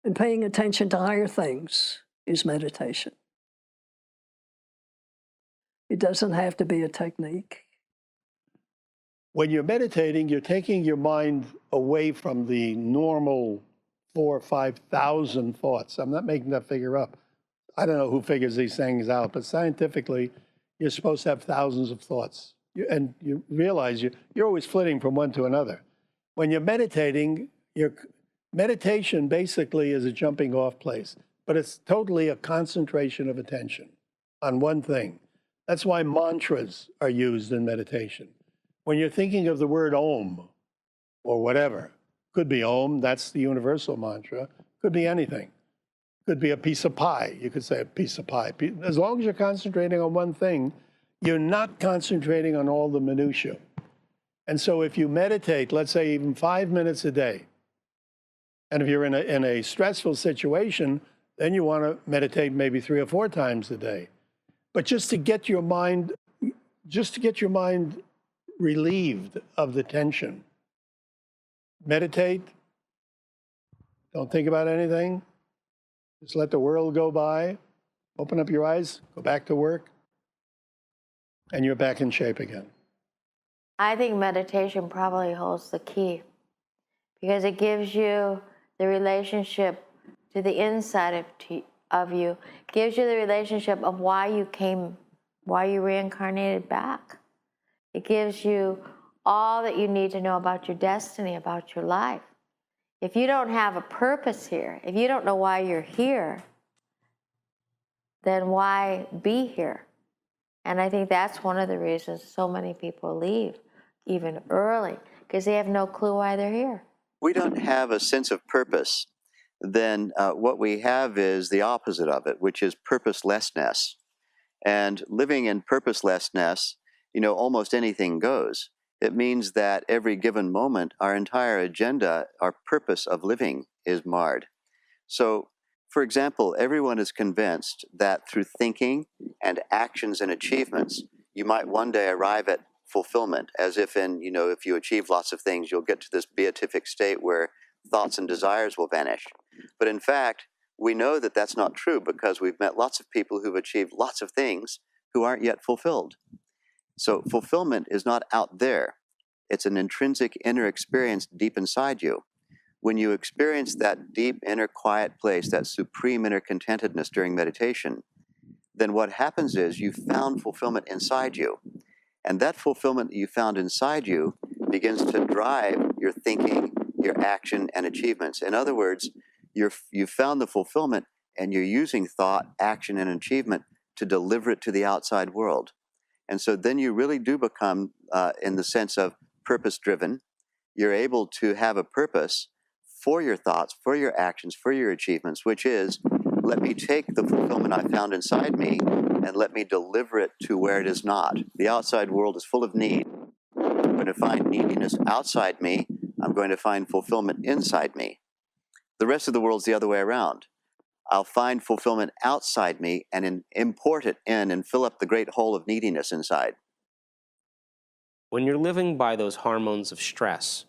and paying attention to higher things is meditation. It doesn't have to be a technique. When you're meditating, you're taking your mind away from the normal 4,000 or 5,000 thoughts. I'm not making that figure up. I don't know who figures these things out, but scientifically, you're supposed to have thousands of thoughts. And you realize you're always flitting from one to another. When you're meditating, your meditation basically is a jumping off place, but it's totally a concentration of attention on one thing. That's why mantras are used in meditation. When you're thinking of the word Om or whatever, could be Om, that's the universal mantra, could be anything. Could be a piece of pie. You could say a piece of pie. As long as you're concentrating on one thing, you're not concentrating on all the minutiae. And so if you meditate, let's say even 5 minutes a day, and if you're in a stressful situation, then you want to meditate maybe 3 or 4 times a day. But just to get your mind relieved of the tension. Meditate. Don't think about anything. Just let the world go by. Open up your eyes, go back to work, and you're back in shape again. I think meditation probably holds the key because it gives you the relationship to the inside of you, gives you the relationship of why you reincarnated back. It gives you all that you need to know about your destiny, about your life. If you don't have a purpose here, if you don't know why you're here, then why be here? And I think that's one of the reasons so many people leave, even early, because they have no clue why they're here. We don't have a sense of purpose, then what we have is the opposite of it, which is purposelessness. And living in purposelessness, almost anything goes. It means that every given moment, our entire agenda, our purpose of living is marred. So, for example, everyone is convinced that through thinking and actions and achievements, you might one day arrive at fulfillment, as if if you achieve lots of things, you'll get to this beatific state where thoughts and desires will vanish. But in fact, we know that that's not true because we've met lots of people who've achieved lots of things who aren't yet fulfilled. So fulfillment is not out there. It's an intrinsic inner experience deep inside you. When you experience that deep inner quiet place, that supreme inner contentedness during meditation, then what happens is you found fulfillment inside you. And that fulfillment that you found inside you begins to drive your thinking, your action, and achievements. In other words, you've found the fulfillment and you're using thought, action, and achievement to deliver it to the outside world. And so then you really do become, in the sense of purpose-driven, you're able to have a purpose for your thoughts, for your actions, for your achievements, which is, let me take the fulfillment I found inside me and let me deliver it to where it is not. The outside world is full of need. I'm going to find neediness outside me. I'm going to find fulfillment inside me. The rest of the world's the other way around. I'll find fulfillment outside me and import it in and fill up the great hole of neediness inside. When you're living by those hormones of stress,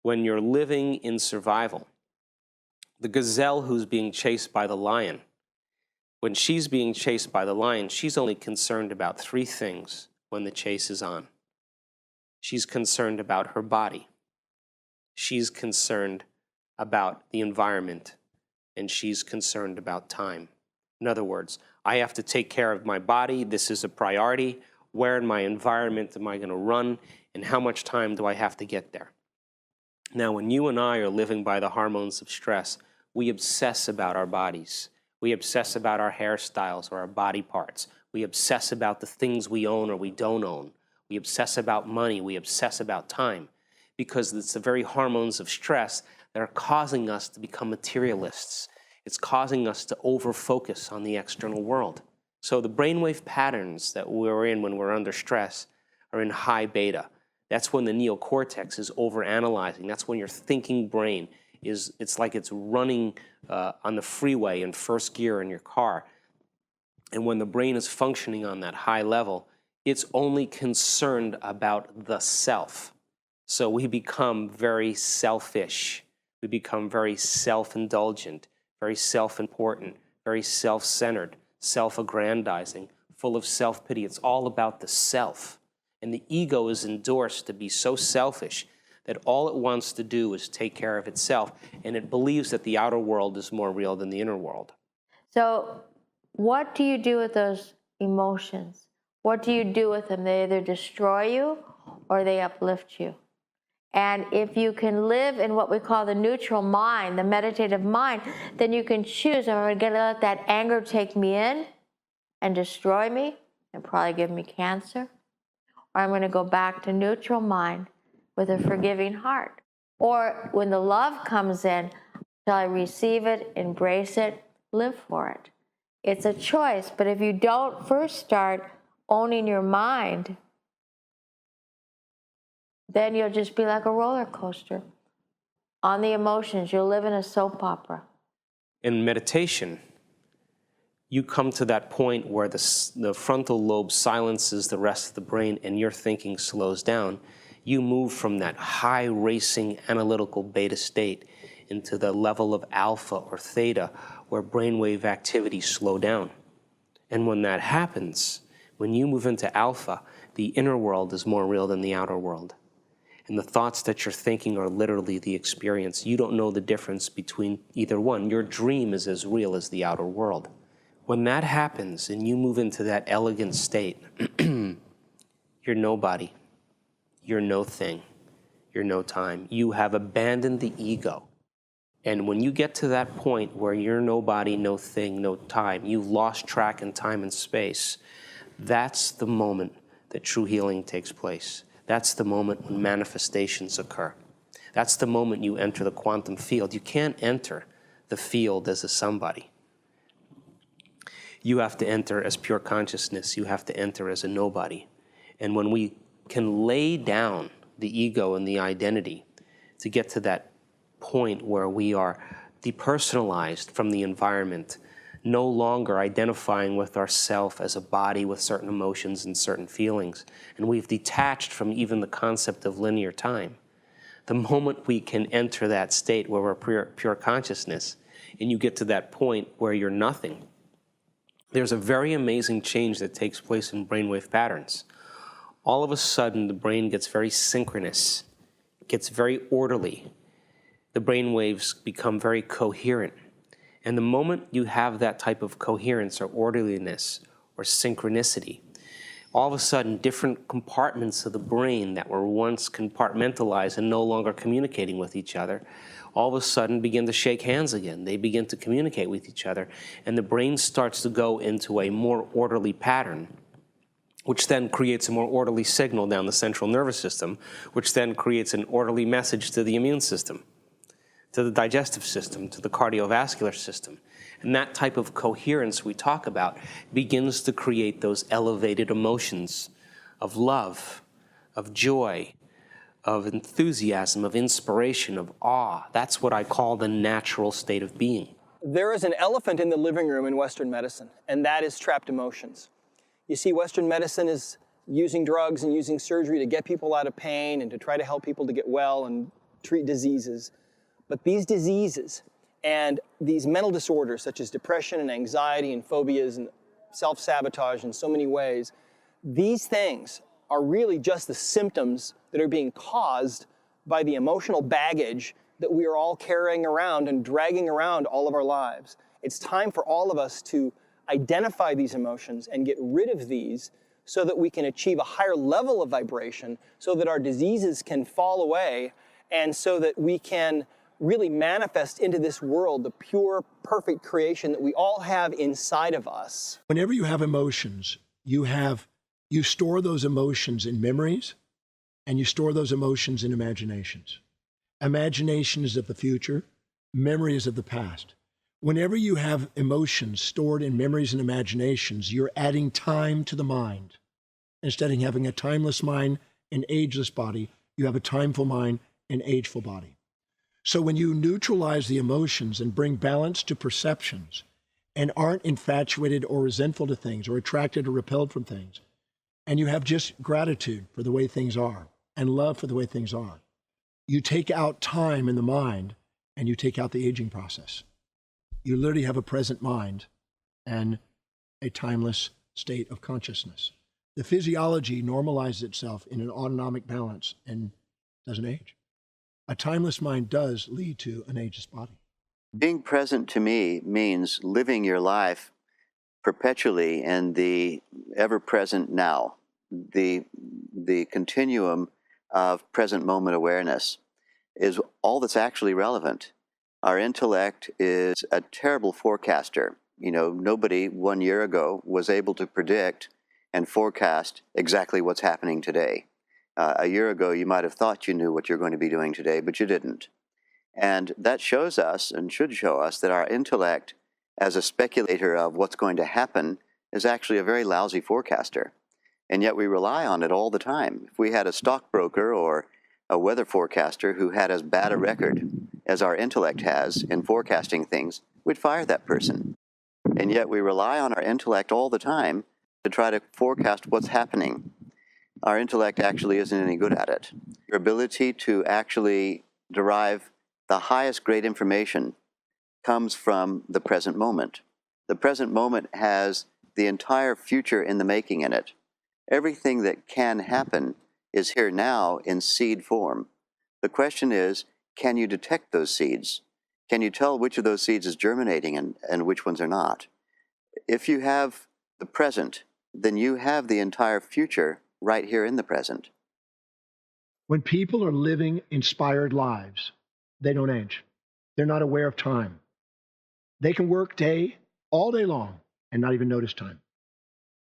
when you're living in survival, the gazelle who's being chased by the lion, when she's being chased by the lion, she's only concerned about three things when the chase is on. She's concerned about her body. She's concerned about the environment. And she's concerned about time. In other words, I have to take care of my body. This is a priority. Where in my environment am I going to run? And how much time do I have to get there? Now, when you and I are living by the hormones of stress, we obsess about our bodies. We obsess about our hairstyles or our body parts. We obsess about the things we own or we don't own. We obsess about money. We obsess about time. Because it's the very hormones of stress that are causing us to become materialists. It's causing us to over-focus on the external world. So the brainwave patterns that we're in when we're under stress are in high beta. That's when the neocortex is over-analyzing. That's when your thinking brain is, it's like it's running on the freeway in first gear in your car. And when the brain is functioning on that high level, it's only concerned about the self. So we become very selfish. We become very self-indulgent, very self-important, very self-centered, self-aggrandizing, full of self-pity. It's all about the self. And the ego is endorsed to be so selfish that all it wants to do is take care of itself, and it believes that the outer world is more real than the inner world. So what do you do with those emotions? What do you do with them? They either destroy you or they uplift you. And if you can live in what we call the neutral mind, the meditative mind, then you can choose, am I going to let that anger take me in and destroy me and probably give me cancer? Or I'm going to go back to neutral mind with a forgiving heart. Or when the love comes in, shall I receive it, embrace it, live for it? It's a choice, but if you don't first start owning your mind, then you'll just be like a roller coaster. On the emotions, you'll live in a soap opera. In meditation, you come to that point where the frontal lobe silences the rest of the brain and your thinking slows down. You move from that high racing analytical beta state into the level of alpha or theta where brainwave activities slow down. And when that happens, when you move into alpha, the inner world is more real than the outer world. And the thoughts that you're thinking are literally the experience. You don't know the difference between either one. Your dream is as real as the outer world. When that happens and you move into that elegant state, you're nobody. You're no thing. You're no time. You have abandoned the ego. And when you get to that point where you're nobody, no thing, no time, you've lost track in time and space, that's the moment that true healing takes place. That's the moment when manifestations occur. That's the moment you enter the quantum field. You can't enter the field as a somebody. You have to enter as pure consciousness. You have to enter as a nobody. And when we can lay down the ego and the identity to get to that point where we are depersonalized from the environment, no longer identifying with ourself as a body with certain emotions and certain feelings, and we've detached from even the concept of linear time. The moment we can enter that state where we're pure consciousness, and you get to that point where you're nothing, there's a very amazing change that takes place in brainwave patterns. All of a sudden, the brain gets very synchronous, gets very orderly. The brain waves become very coherent. And the moment you have that type of coherence or orderliness or synchronicity, all of a sudden different compartments of the brain that were once compartmentalized and no longer communicating with each other, all of a sudden begin to shake hands again. They begin to communicate with each other, and the brain starts to go into a more orderly pattern, which then creates a more orderly signal down the central nervous system, which then creates an orderly message to the immune system. to the digestive system, to the cardiovascular system. And that type of coherence we talk about begins to create those elevated emotions of love, of joy, of enthusiasm, of inspiration, of awe. That's what I call the natural state of being. There is an elephant in the living room in Western medicine, and that is trapped emotions. You see, Western medicine is using drugs and using surgery to get people out of pain and to try to help people to get well and treat diseases. But these diseases and these mental disorders such as depression and anxiety and phobias and self-sabotage in so many ways, these things are really just the symptoms that are being caused by the emotional baggage that we are all carrying around and dragging around all of our lives. It's time for all of us to identify these emotions and get rid of these so that we can achieve a higher level of vibration, so that our diseases can fall away, and so that we can really manifest into this world the pure, perfect creation that we all have inside of us. Whenever you have emotions, you store those emotions in memories, and you store those emotions in imaginations. Imagination is of the future, memory is of the past. Whenever you have emotions stored in memories and imaginations, you're adding time to the mind. Instead of having a timeless mind and ageless body, you have a timeful mind and ageful body. So when you neutralize the emotions and bring balance to perceptions and aren't infatuated or resentful to things or attracted or repelled from things, and you have just gratitude for the way things are and love for the way things are, you take out time in the mind and you take out the aging process. You literally have a present mind and a timeless state of consciousness. The physiology normalizes itself in an autonomic balance and doesn't age. A timeless mind does lead to an ageless body. Being present to me means living your life perpetually in the ever-present now, the continuum of present moment awareness is all that's actually relevant. Our intellect is a terrible forecaster. You know, nobody 1 year ago was able to predict and forecast exactly what's happening today. A year ago, you might have thought you knew what you're going to be doing today, but you didn't. And that shows us, and should show us, that our intellect, as a speculator of what's going to happen, is actually a very lousy forecaster. And yet we rely on it all the time. If we had a stockbroker or a weather forecaster who had as bad a record as our intellect has in forecasting things, we'd fire that person. And yet we rely on our intellect all the time to try to forecast what's happening. Our intellect actually isn't any good at it. Your ability to actually derive the highest grade information comes from the present moment. The present moment has the entire future in the making in it. Everything that can happen is here now in seed form. The question is, can you detect those seeds? Can you tell which of those seeds is germinating and which ones are not? If you have the present, then you have the entire future right here in the present. When people are living inspired lives, they don't age. They're not aware of time. They can work all day long and not even notice time.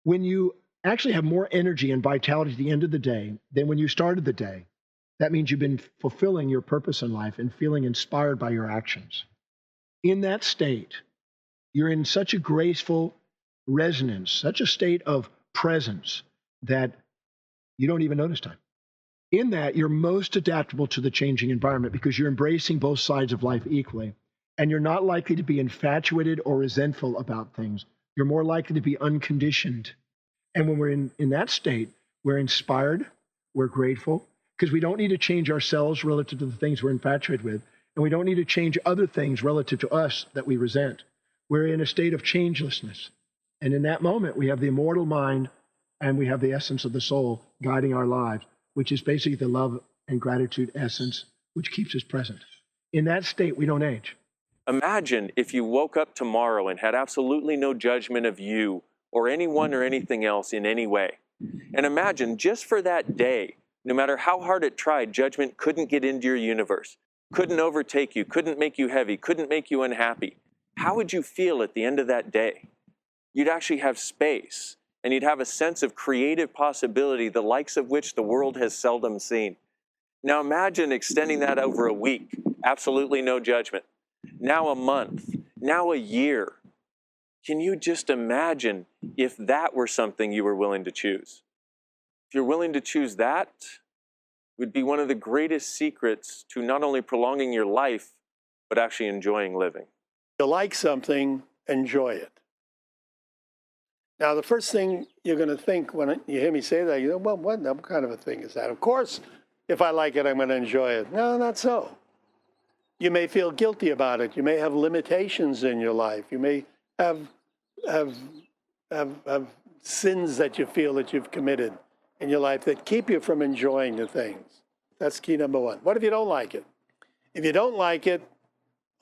When you actually have more energy and vitality at the end of the day than when you started the day, that means you've been fulfilling your purpose in life and feeling inspired by your actions. In that state, you're in such a graceful resonance, such a state of presence that you don't even notice time. In that, you're most adaptable to the changing environment because you're embracing both sides of life equally, and you're not likely to be infatuated or resentful about things. You're more likely to be unconditioned. And when we're in that state, we're inspired, we're grateful, because we don't need to change ourselves relative to the things we're infatuated with, and we don't need to change other things relative to us that we resent. We're in a state of changelessness. And in that moment, we have the immortal mind and we have the essence of the soul guiding our lives, which is basically the love and gratitude essence, which keeps us present. In that state, we don't age. Imagine if you woke up tomorrow and had absolutely no judgment of you or anyone or anything else in any way. And imagine just for that day, no matter how hard it tried, judgment couldn't get into your universe, couldn't overtake you, couldn't make you heavy, couldn't make you unhappy. How would you feel at the end of that day? You'd actually have space, and you'd have a sense of creative possibility, the likes of which the world has seldom seen. Now imagine extending that over a week. absolutely no judgment. Now a month, now a year. Can you just imagine if that were something you were willing to choose? If you're willing to choose that, it would be one of the greatest secrets to not only prolonging your life, but actually enjoying living. You like something, enjoy it. Now, the first thing you're going to think when you hear me say that, you know, well, what kind of a thing is that? Of course, if I like it, I'm going to enjoy it. No, not so. You may feel guilty about it. You may have limitations in your life. You may have sins that you feel that you've committed in your life that keep you from enjoying the things. That's key number one. What if you don't like it? If you don't like it,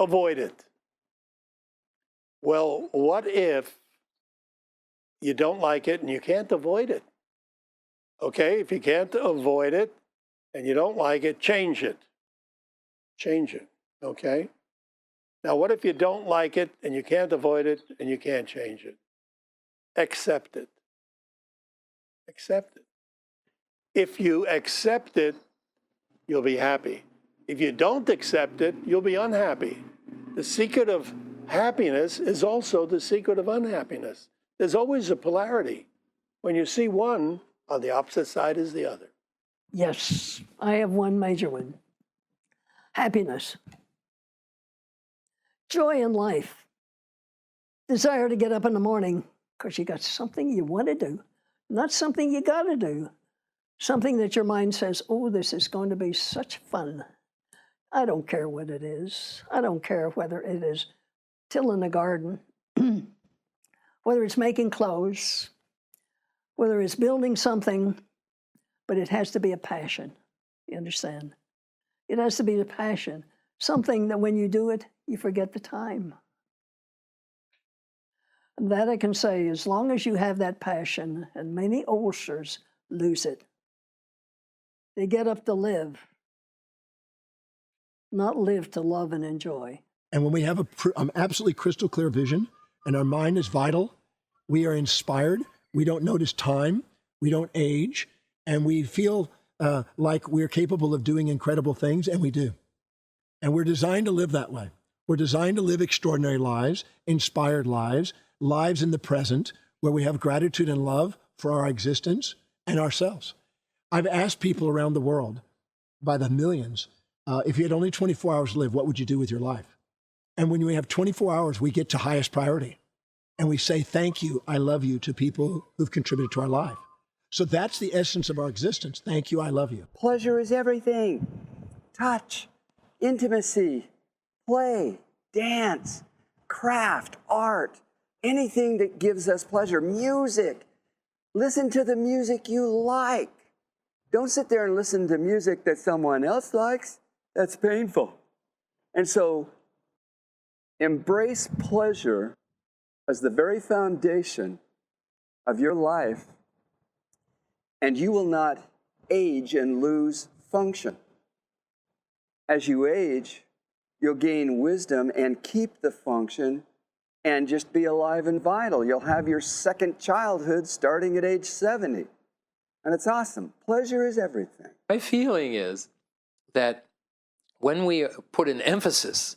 avoid it. Well, what if you don't like it and you can't avoid it? Okay, if you can't avoid it and you don't like it, change it. Change it, okay? Now, what if you don't like it and you can't avoid it and you can't change it? Accept it. Accept it. If you accept it, you'll be happy. If you don't accept it, you'll be unhappy. The secret of happiness is also the secret of unhappiness. There's always a polarity. When you see one, on the opposite side is the other. Yes, I have one major one. Happiness. Joy in life. Desire to get up in the morning because you got something you want to do, not something you got to do. Something that your mind says, oh, this is going to be such fun. I don't care what it is. I don't care whether it is tilling the garden, whether it's making clothes, whether it's building something, but it has to be a passion. You understand? It has to be a passion. Something that when you do it, you forget the time. And that I can say, as long as you have that passion, and many oldsters lose it. They get up to live, not live to love and enjoy. And when we have absolutely crystal clear vision and our mind is vital, we are inspired, we don't notice time, we don't age, and we feel like we're capable of doing incredible things, and we do. And we're designed to live that way. We're designed to live extraordinary lives, inspired lives, lives in the present, where we have gratitude and love for our existence and ourselves. I've asked people around the world, by the millions, if you had only 24 hours to live, what would you do with your life? And when we have 24 hours, we get to highest priority. And we say, thank you, I love you, to people who've contributed to our life. So that's the essence of our existence. Thank you, I love you. Pleasure is everything. Touch, intimacy, play, dance, craft, art, anything that gives us pleasure. Music. Listen to the music you like. Don't sit there and listen to music that someone else likes. That's painful. And so embrace pleasure as the very foundation of your life, and you will not age and lose function. As you age, you'll gain wisdom and keep the function and just be alive and vital. You'll have your second childhood starting at age 70. And it's awesome. Pleasure is everything. My feeling is that when we put an emphasis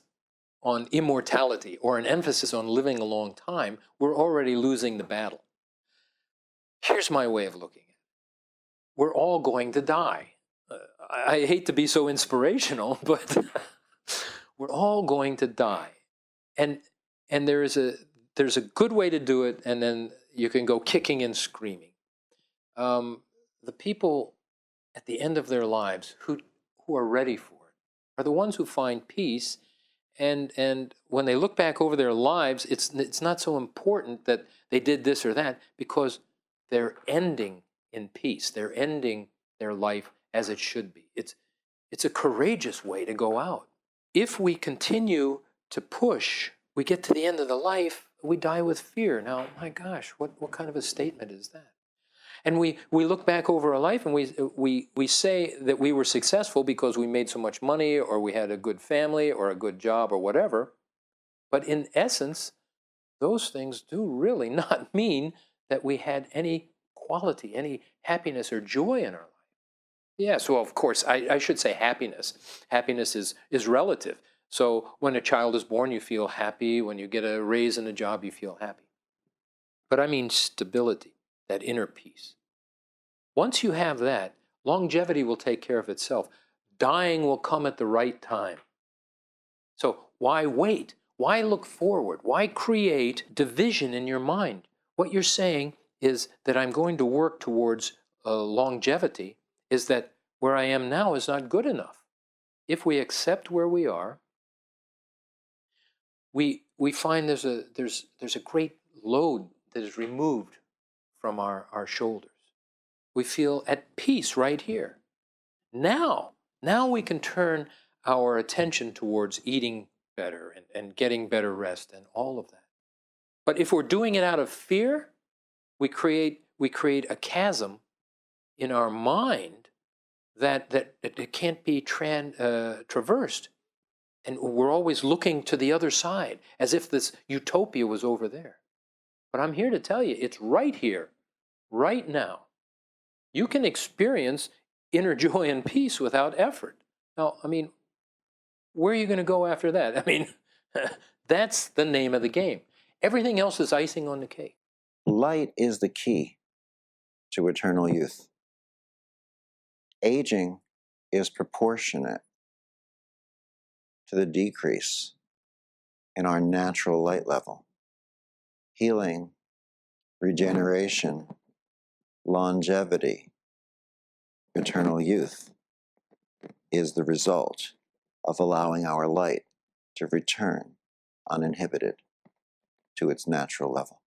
on immortality or an emphasis on living a long time, we're already losing the battle. Here's my way of looking at it. We're all going to die. I hate to be so inspirational, but we're all going to die. And there's a good way to do it, and then you can go kicking and screaming. The people at the end of their lives who are ready for it are the ones who find peace, and when they look back over their lives, it's not so important that they did this or that, because they're ending in peace. They're ending their life as it should be. It's a courageous way to go out. If we continue to push, we get to the end of the life, we die with fear. Now, my gosh, what kind of a statement is that? And we look back over our life and we say that we were successful because we made so much money, or we had a good family or a good job or whatever. But in essence, those things do really not mean that we had any quality, any happiness or joy in our life. Yes, well, of course, I should say happiness. Happiness is relative. So when a child is born, you feel happy. When you get a raise in a job, you feel happy. But I mean stability, that inner peace. Once you have that, longevity will take care of itself. Dying will come at the right time. So why wait? Why look forward? Why create division in your mind? What you're saying is that I'm going to work towards longevity, is that where I am now is not good enough. If we accept where we are, we find there's a great load that is removed from our shoulders. We feel at peace right here. Now we can turn our attention towards eating better and getting better rest and all of that. But if we're doing it out of fear, we create a chasm in our mind that it can't be traversed. And we're always looking to the other side as if this utopia was over there. But I'm here to tell you, it's right here, right now. You can experience inner joy and peace without effort. Now, I mean, where are you going to go after that? I mean, that's the name of the game. Everything else is icing on the cake. Light is the key to eternal youth. Aging is proportionate to the decrease in our natural light level. Healing, regeneration, longevity, eternal youth is the result of allowing our light to return uninhibited to its natural level.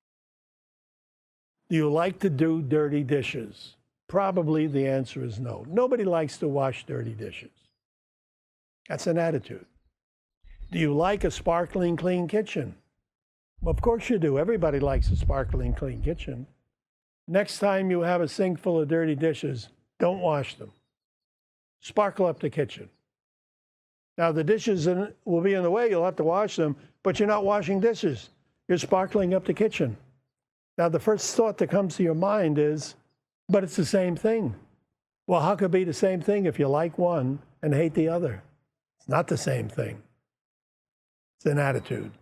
Do you like to do dirty dishes? Probably the answer is no. Nobody likes to wash dirty dishes. That's an attitude. Do you like a sparkling clean kitchen? Well, of course you do. Everybody likes a sparkling clean kitchen. Next time you have a sink full of dirty dishes, don't wash them. Sparkle up the kitchen. Now the dishes will be in the way, you'll have to wash them, but you're not washing dishes. You're sparkling up the kitchen. Now the first thought that comes to your mind is, but it's the same thing. Well, how could it be the same thing if you like one and hate the other? It's not the same thing. It's an attitude.